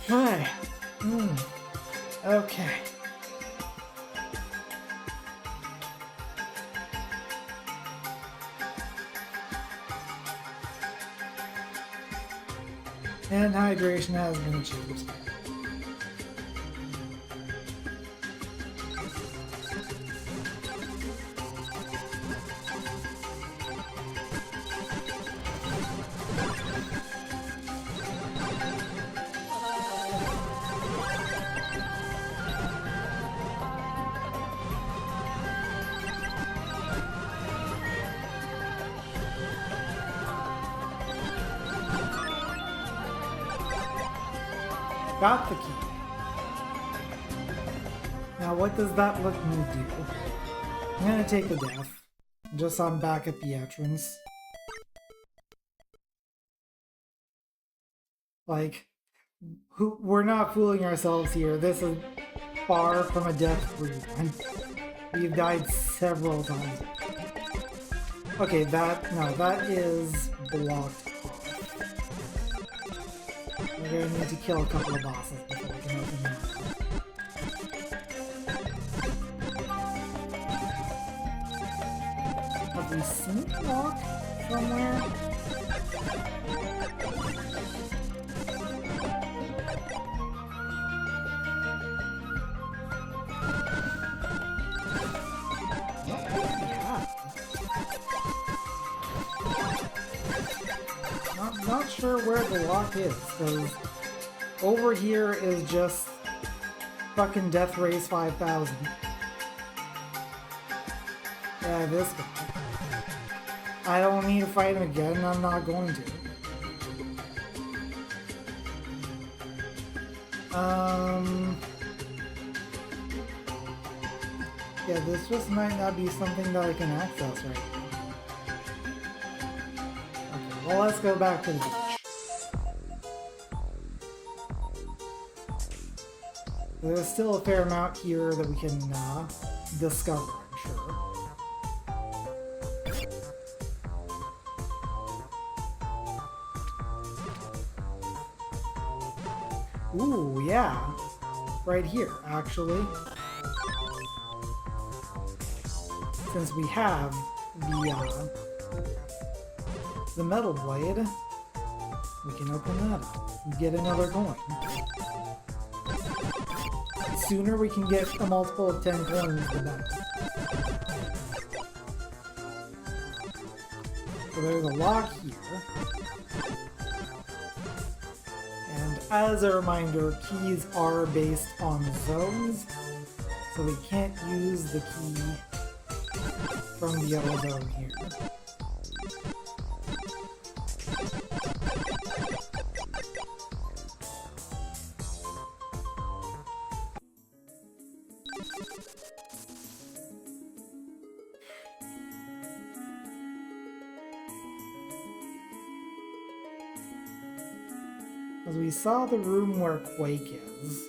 Hi. Okay. And hydration has been achieved. Got the key. Now what does that let me do? I'm gonna take a death. Just so I'm back at the entrance. Like, we're not fooling ourselves here. This is far from a death-free one. We've died several times. Okay, that is blocked off. We're gonna need to kill a couple of bosses before we can open that. Have we seen a lock somewhere? Not sure where the lock is, because over here is just fucking Death Race 5000. Yeah, this guy. I don't need to fight him again, I'm not going to. Yeah, this just might not be something that I can access right now. Well, let's go back to the beach. There's still a fair amount here that we can discover, I'm sure. Ooh, yeah. Right here, actually. Since we have the metal blade, we can open that up and get another coin. The sooner we can get a multiple of 10 coins, the better. So there's a lock here. And as a reminder, keys are based on zones, so we can't use the key from the other zone here. Because we saw the room where Quake is.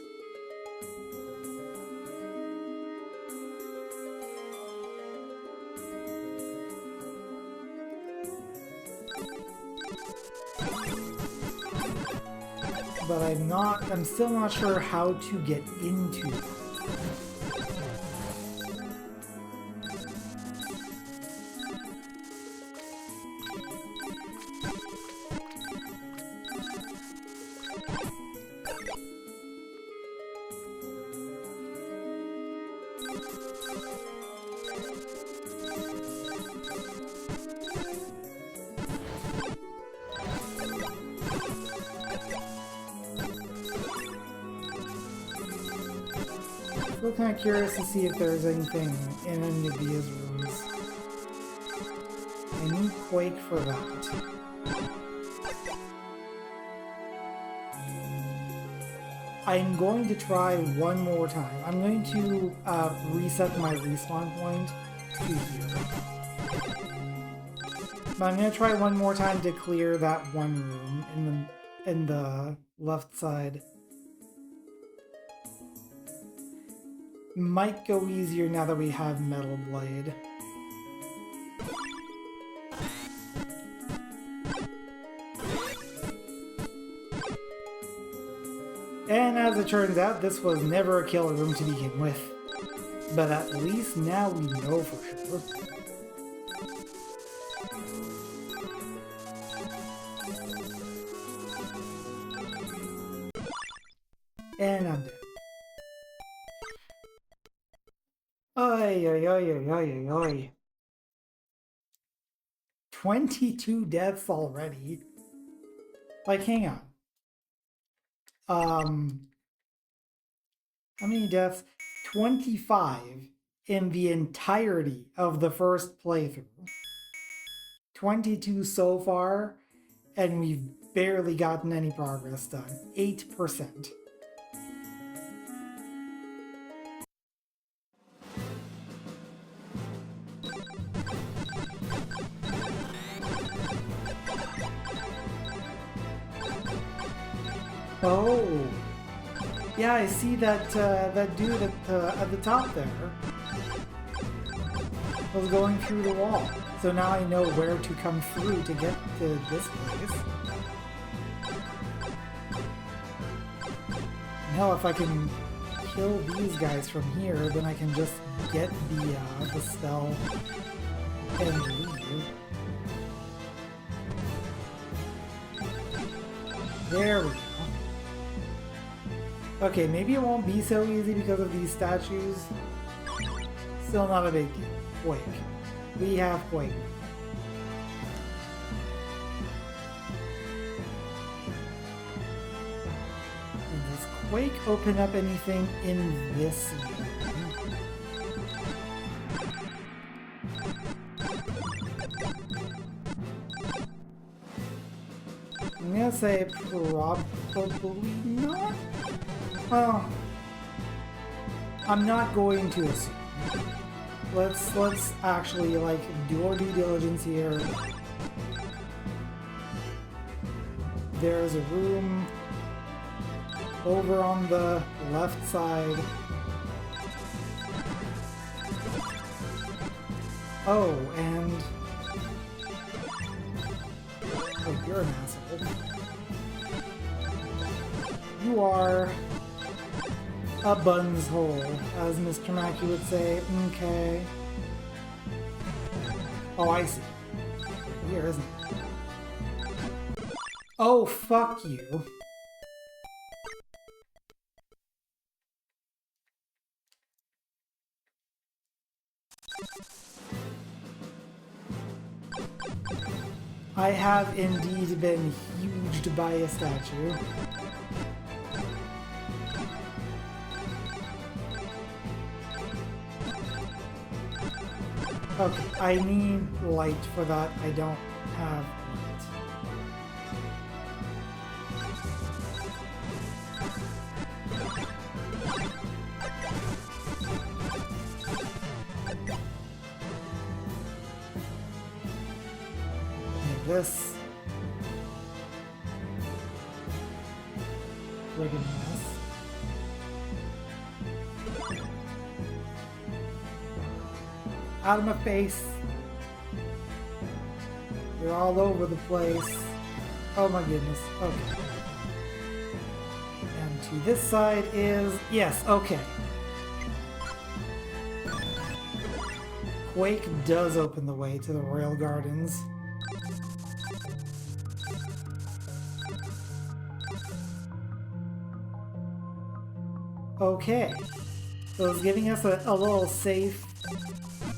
But I'm still not sure how to get into it. Still kind of curious to see if there's anything in any of these rooms. I need Quake for that. I'm going to try one more time. I'm going to reset my respawn point to here. But I'm going to try one more time to clear that one room in the left side. Might go easier now that we have Metal Blade. And as it turns out, this was never a kill room to begin with. But at least now we know for sure. And I'm dead. Oi, oi, oi, oi, oi, oi. 22 deaths already. Like, hang on. How many deaths? 25 in the entirety of the first playthrough. 22 so far, and we've barely gotten any progress done. 8%. Oh, yeah, I see that that dude at the top there was going through the wall. So now I know where to come through to get to this place. Now if I can kill these guys from here, then I can just get the spell and leave. There we go. Okay, maybe it won't be so easy because of these statues. Still not a big deal. Quake. We have Quake. And does Quake open up anything in this room? I'm gonna say probably not. Well, I'm not going to assume. Let's actually like do our due diligence here. There's a room over on the left side. Oh, and oh, you're an asshole. You are a buns hole, as Mr. Mackey would say. Okay. Oh, I see. Here, isn't it? Oh, fuck you. I have indeed been huged by a statue. Okay, I need light for that. I don't have light. Okay, this friggin' mess. Out of my face. You're all over the place. Oh my goodness. Okay. And to this side is... Yes, okay. Quake does open the way to the Royal Gardens. Okay. So it's giving us a little safe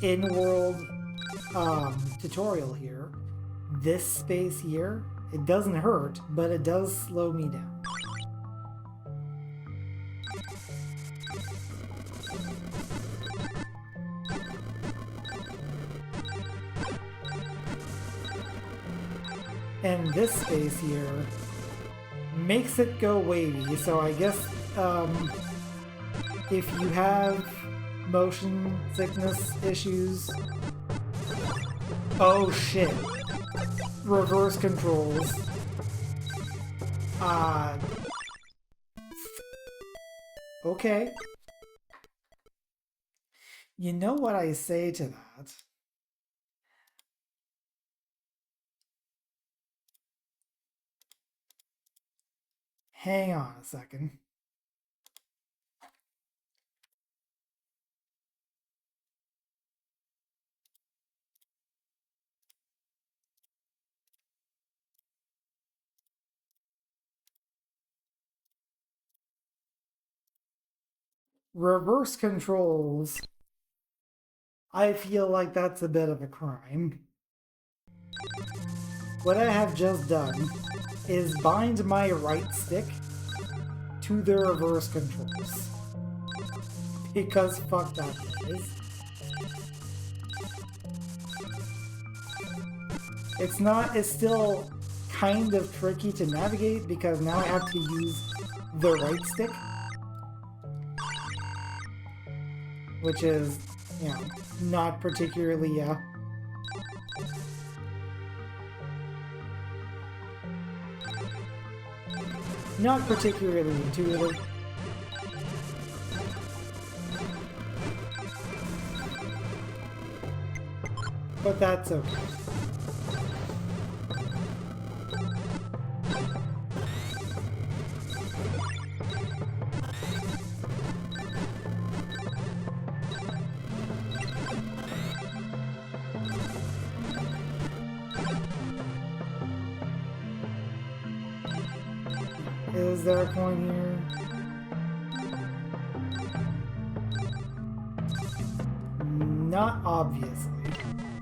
in-world tutorial here. This space here, it doesn't hurt, but it does slow me down. And this space here makes it go wavy, so I guess if you have motion sickness issues... Oh shit. Reverse controls. Okay. You know what I say to that? Hang on a second. reverse controls. I feel like that's a bit of a crime. What I have just done is bind my right stick to the reverse controls. Because fuck that is. It's still kind of tricky to navigate because now I have to use the right stick. Which is, you know, not particularly, not particularly intuitive. But that's okay. Is there a coin here? Not obviously.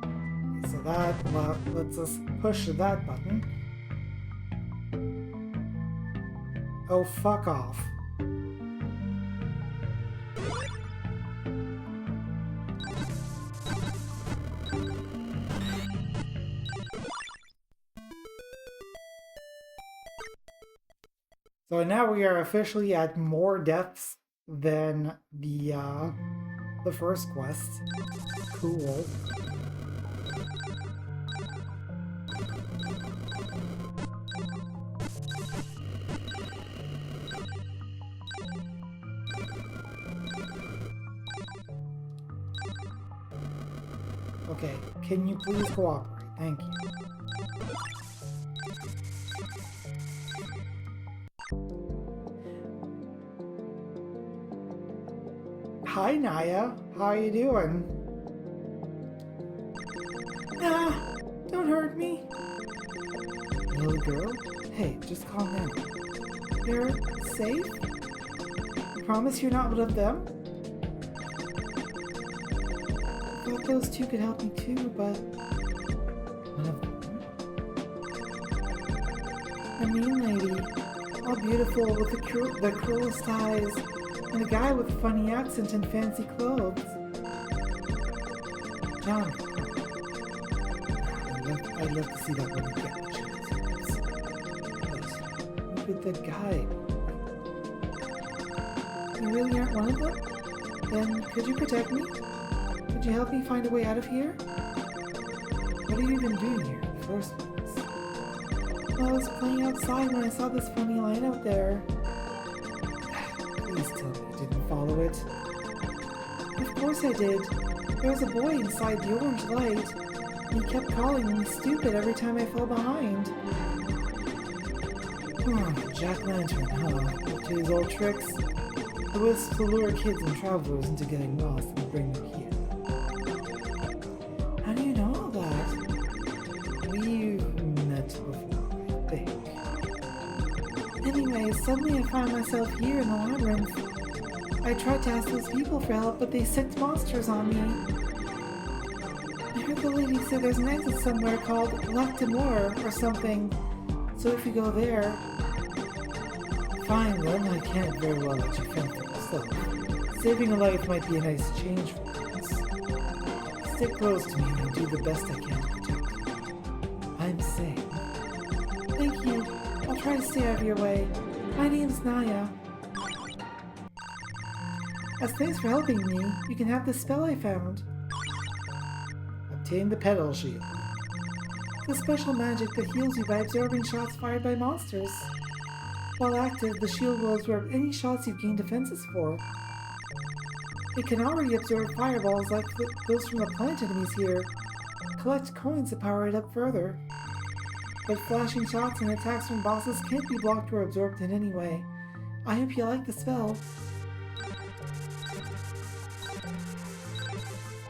Okay, so that lets us push that button. Oh, fuck off. So now we are officially at more deaths than the first quest. Cool. Okay, can you please cooperate? Thank you. Hi, Naiya. How are you doing? Ah, don't hurt me. Little girl? Hey, just calm down. You're safe? You promise you're not one of them? I thought those two could help me too, but... One of them? The mean lady. All beautiful with the cruelest eyes. And a guy with a funny accent and fancy clothes. John. I'd love to see that when we get the chance. But who could the guy be? You really aren't one of them? Then could you protect me? Could you help me find a way out of here? What are you even doing here in the first place? Well, I was playing outside when I saw this funny line out there. Please tell me you didn't follow it. Of course I did. There was a boy inside the orange light, and he kept calling me stupid every time I fell behind. Jack Lantern, huh? Up to his old tricks. The wisp to lure kids and travelers into getting lost and bring them here. How do you know all that? We've met before, I think. Anyway, suddenly I found myself here in the Labyrinth. I tried to ask those people for help, but they sent monsters on me. I heard the lady say there's an exit somewhere called Labyrinth or something. So if you go there... Fine then, I can't very well let you fend for yourself. Saving a life might be a nice change for once. Stick close to me and I'll do the best I can to protect you. I'm safe. Thank you. I'll try to stay out of your way. My name's Naiya. As thanks for helping me, you can have this spell I found. Obtain the Petal Shield. It's a special magic that heals you by absorbing shots fired by monsters. While active, the shield will absorb any shots you've gained defenses for. It can already absorb fireballs like those from the plant enemies here. Collect coins to power it up further. But flashing shots and attacks from bosses can't be blocked or absorbed in any way. I hope you like the spell.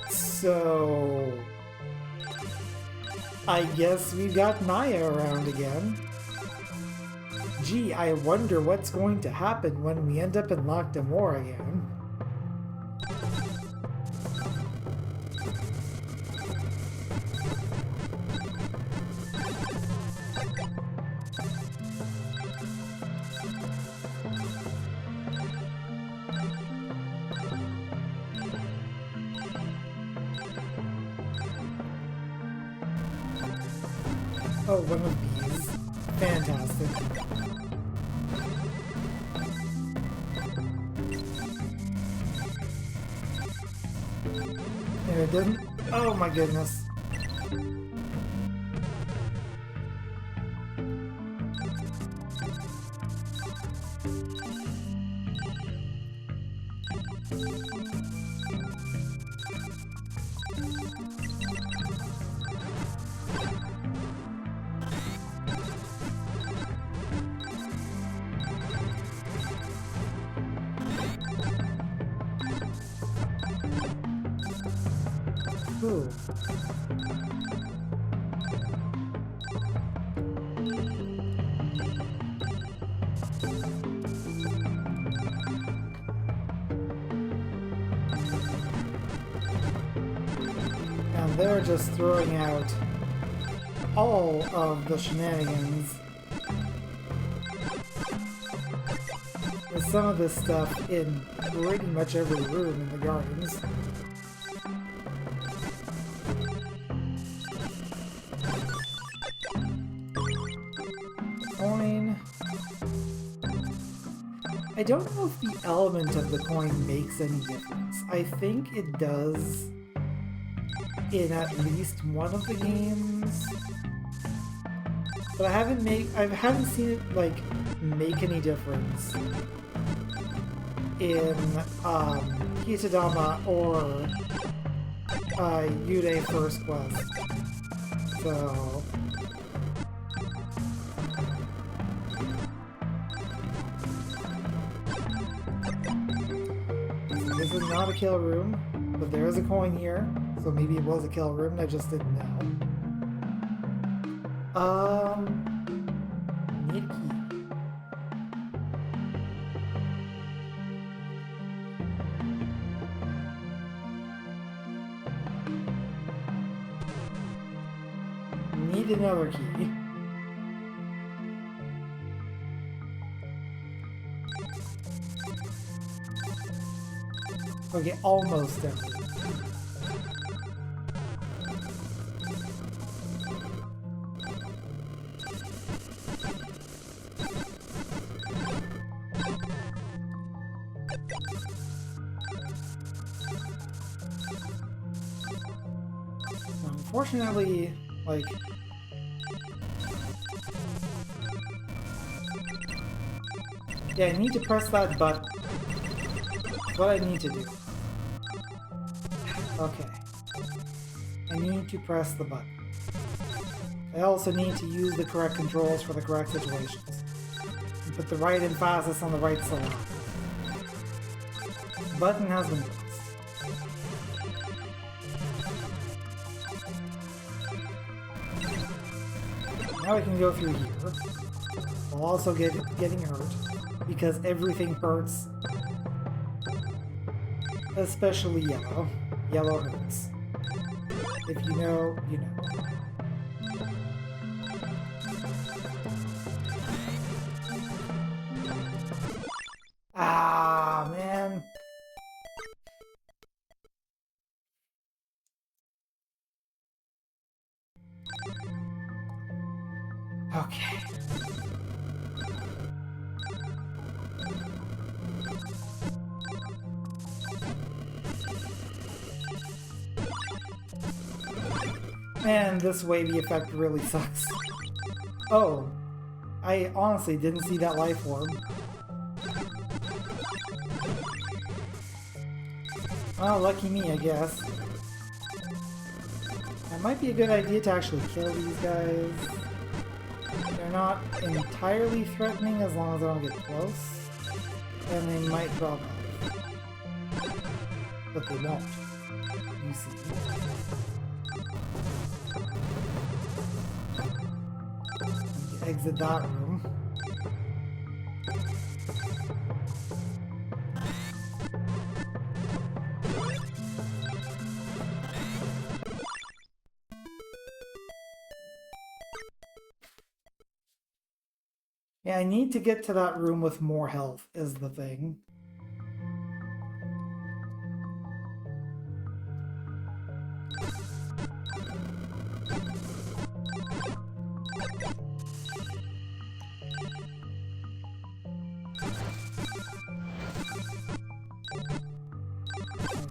So... I guess we've got Naiya around again. Gee, I wonder what's going to happen when we end up in Labyrinth again. Oh, one of these. Fantastic. And it didn't? Oh my goodness. Ooh. And they're just throwing out all of the shenanigans with some of this stuff in pretty much every room in the gardens. Coin. I don't know if the element of the coin makes any difference. I think it does in at least one of the games, but I haven't seen it like make any difference in Kitadama or Yuurei First Quest. So this is not a kill room, but there is a coin here. So maybe it was a kill room and I just didn't know. Need a key. Need another key. Okay, almost empty. Unfortunately, like, yeah, I need to press that button. That's what I need to do. Okay. I need to press the button. I also need to use the correct controls for the correct situations. And put the right emphasis on the right syllable. The button has been pressed. Now I can go through here. I'll also getting hurt, because everything hurts. Especially yellow. Yellow hurts. If you know, you know. Ah, man. Okay. Man, this wavy effect really sucks. Oh, I honestly didn't see that life orb. Oh, lucky me, I guess. It might be a good idea to actually kill these guys. They're not entirely threatening as long as I don't get close. And they might drop off. But they won't. You see. Exit that room. Yeah, I need to get to that room with more health, is the thing.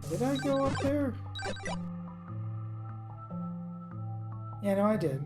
Did I go up there? Yeah, no, I did.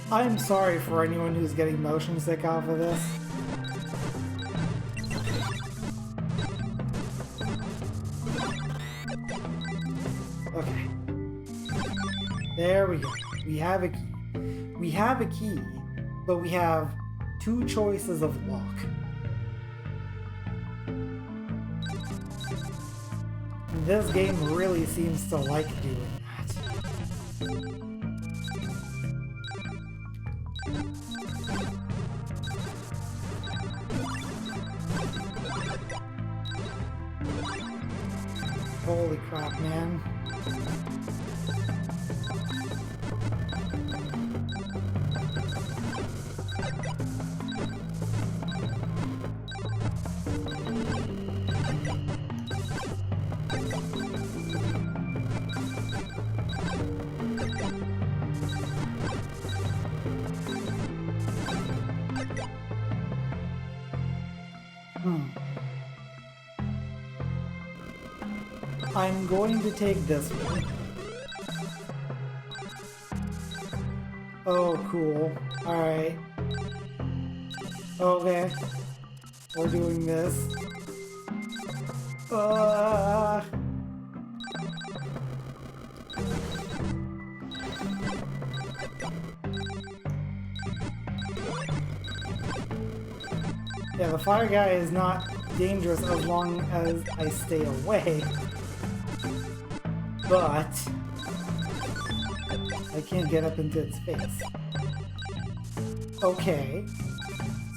I'm sorry for anyone who's getting motion sick off of this. Okay. There we go. We have a key. We have a key, but we have two choices of lock. This game really seems to like doing that. Holy crap, man. I'm going to take this one. Oh, cool. Alright. Okay. We're doing this. Yeah, the fire guy is not dangerous as long as I stay away. But I can't get up into its face. Okay.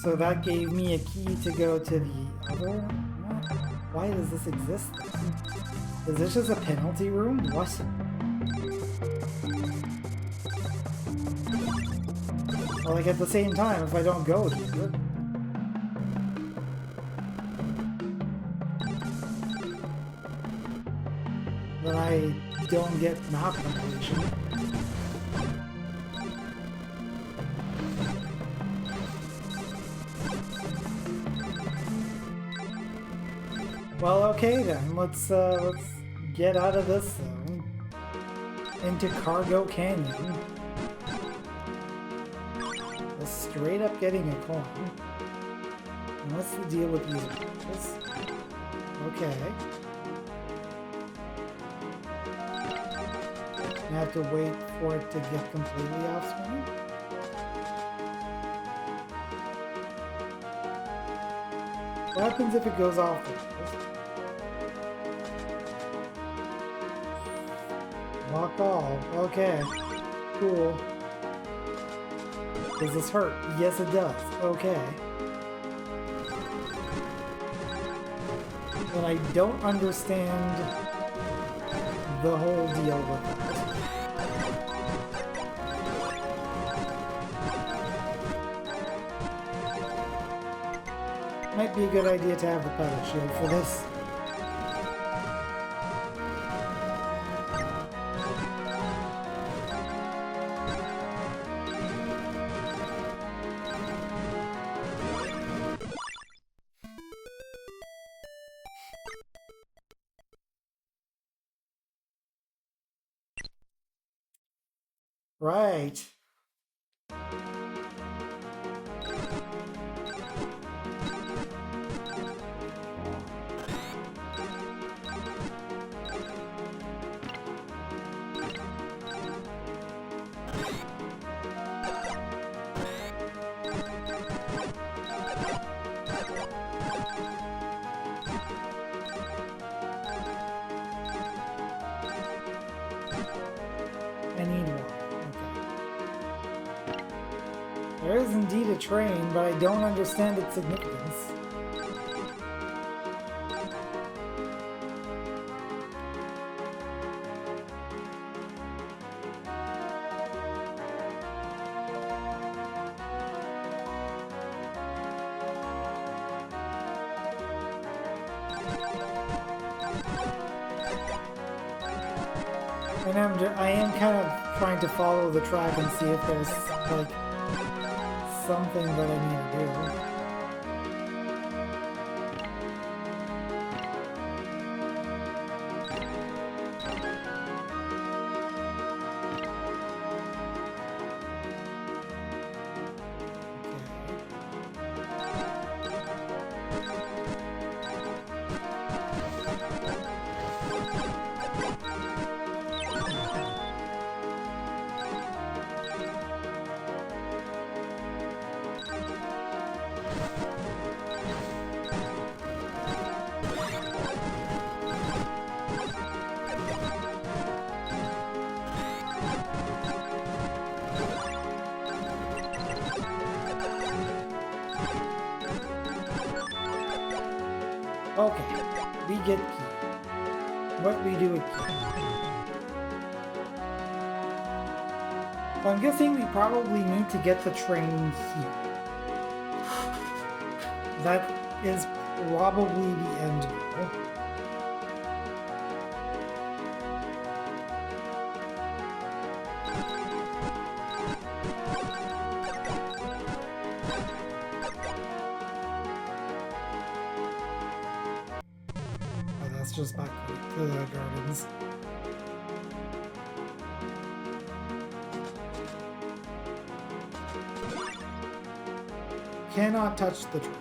So that gave me a key to go to the other... Why does this exist then? Is this just a penalty room? What? Well, like at the same time, if I don't go here... then I don't get map completion. Well, okay then. Let's get out of this zone into Cargo Canyon. Just straight up getting a coin. And what's the deal with these branches? Okay. I have to wait for it to get completely off screen. What happens if it goes off first? Lock all. Okay. Cool. Does this hurt? Yes, it does. Okay. And I don't understand the whole deal with that. Might be a good idea to have the pedal shield for this. Right. I need one. Okay. There is indeed a train, but I don't understand its significance. And I am kind of trying to follow the track and see if there's, like, something that I need to do. Okay, we get key. What we do with key? I'm guessing we probably need to get the train here. That is probably the end goal. Just back to the gardens. Cannot touch the train.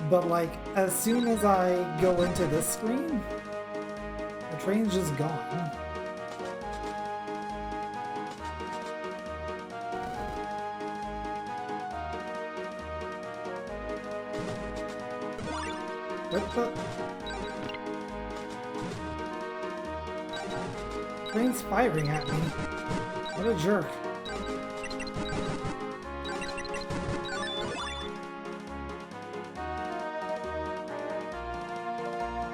But like, as soon as I go into this screen, the train's just gone. What the? Train's firing at me. What a jerk.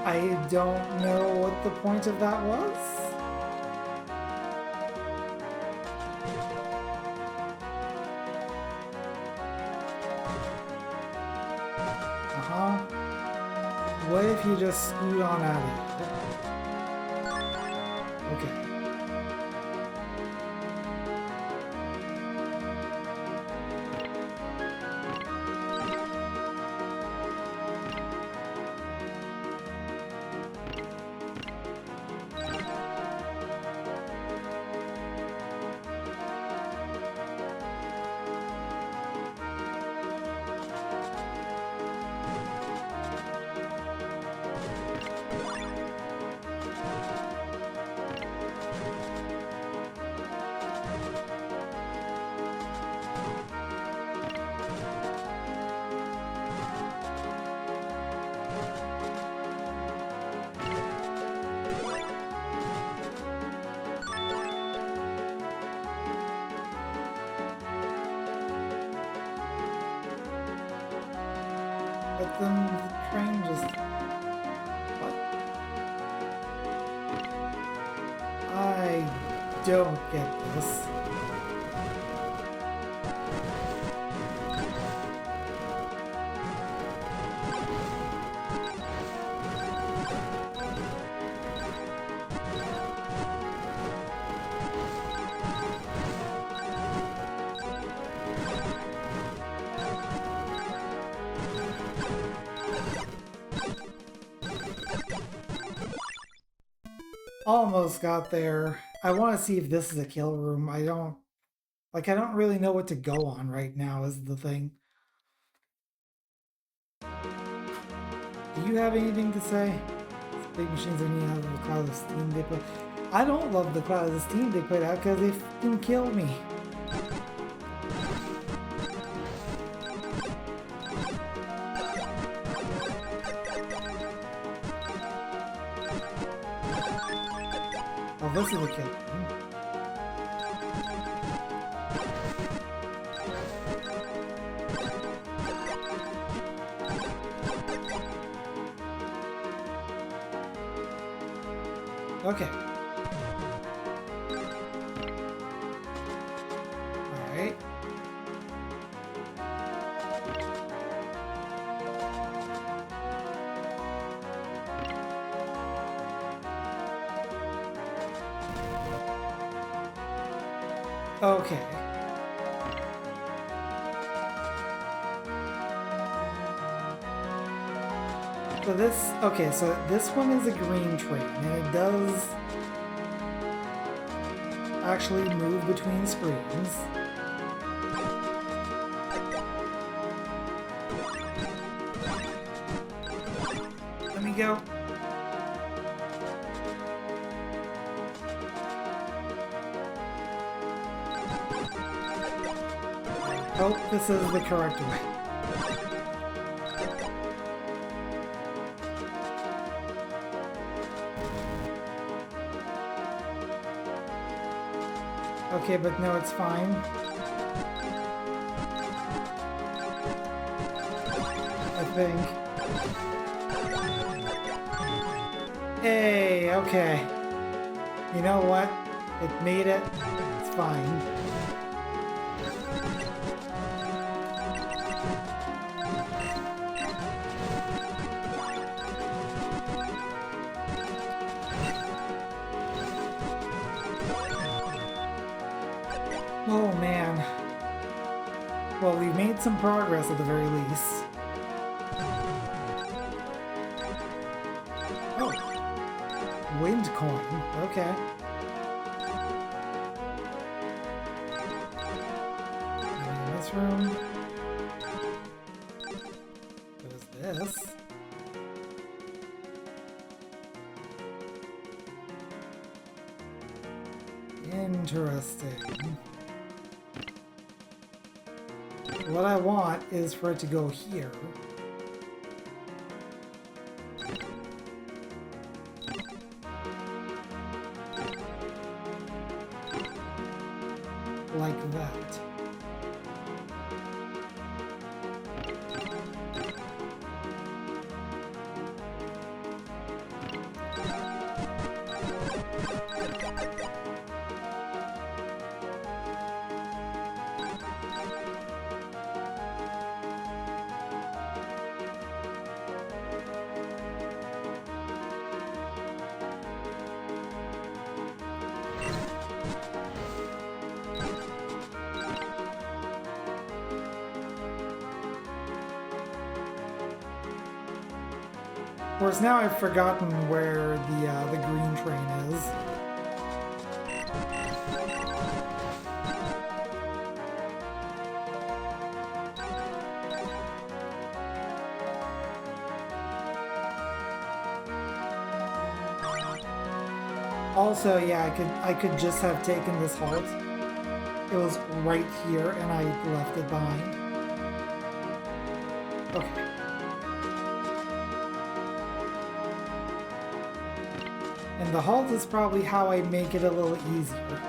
I don't know what the point of that was. What if you just scoot on out of it? Okay. But then the train just... What? I don't get this. Almost got there. I want to see if this is a kill room. I don't really know what to go on right now is the thing. Do you have anything to say? Big machines are needed out of the cloud of steam they put. I don't love the cloud of steam they put out because they fucking kill me. Oh, this is a kill. Okay. Alright. Okay. So this, okay, so this one is a green train, and it does actually move between screens. Let me go. Oh, this is the correct way. Okay, but no, it's fine. I think. Hey, okay. You know what? It made it. It's fine. Oh man. Well, we've made some progress at the very least. Oh. Wind coin. Okay. And in this room. There's this. Interesting. What I want is for it to go here. Like that. Of course, now I've forgotten where the green train is. Also, yeah, I could just have taken this halt. It was right here, and I left it behind. Okay. And the halt is probably how I make it a little easier.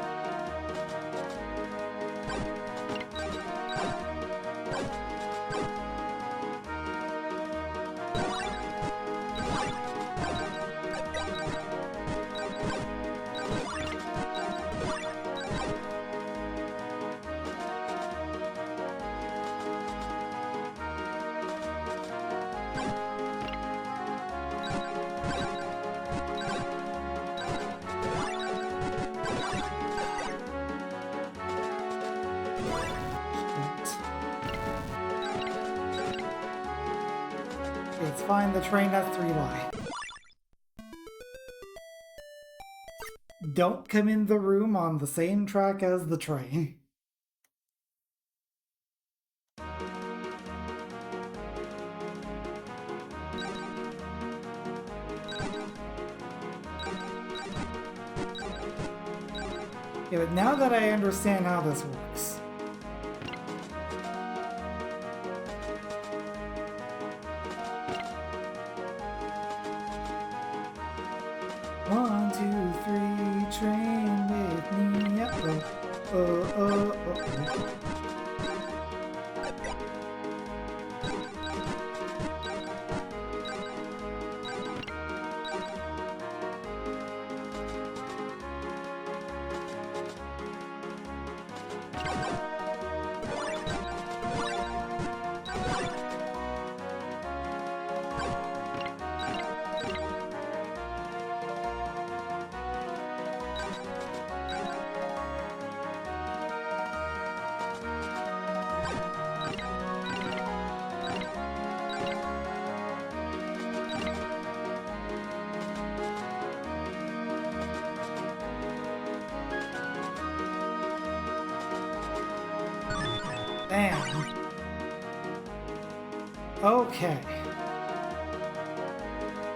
It's fine, the train has 3 lines. Don't come in the room on the same track as the train. Yeah, but now that I understand how this works. One, two, three, train with me. Oh. Man. Okay.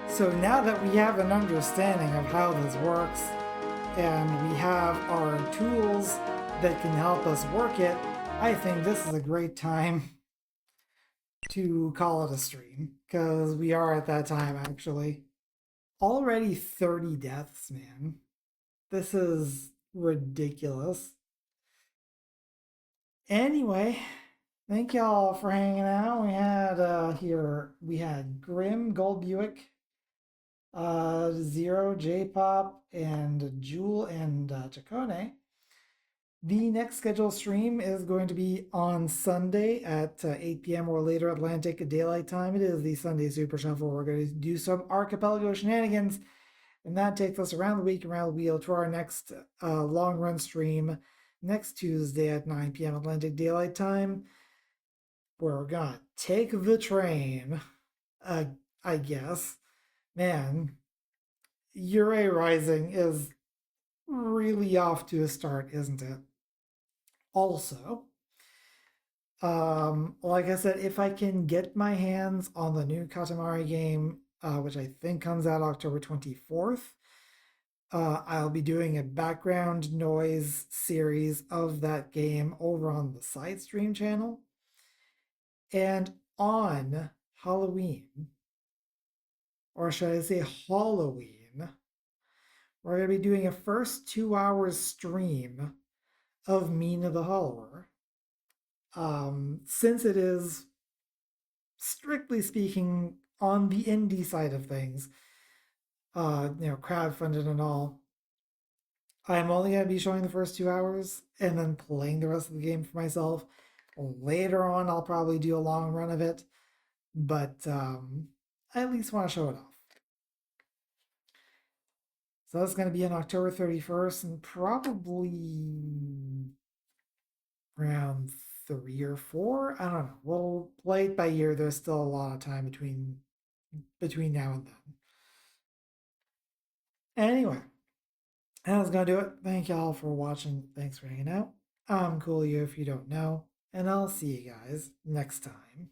So now that we have an understanding of how this works, and we have our tools that can help us work it, I think this is a great time to call it a stream, because we are at that time actually. Already 30 deaths, man. This is ridiculous. Anyway, thank y'all for hanging out. We had Grim, Gold Buick, Zero, J-Pop, and Jewel and Chacone. The next scheduled stream is going to be on Sunday at 8 p.m. or later Atlantic Daylight Time. It is the Sunday Super Shuffle. We're going to do some archipelago shenanigans, and that takes us around the week, around the wheel to our next long run stream next Tuesday at 9 p.m. Atlantic Daylight Time, where we're going to take the train, I guess. Man, Yuurei Rising is really off to a start, isn't it? Also, like I said, if I can get my hands on the new Katamari game, which I think comes out October 24th, I'll be doing a background noise series of that game over on the side stream channel. And on Halloween, or should I say Halloween, we're going to be doing a first 2 hours stream of Mina the Hollower. Since it is, strictly speaking, on the indie side of things, crowdfunded and all, I'm only going to be showing the first 2 hours and then playing the rest of the game for myself. Later on, I'll probably do a long run of it, but I at least want to show it off. So that's going to be on October 31st and probably around 3 or 4. I don't know. We'll play it by ear. There's still a lot of time between now and then. Anyway, that's gonna do it. Thank y'all for watching. Thanks for hanging out. I'm Coolio if you don't know, and I'll see you guys next time.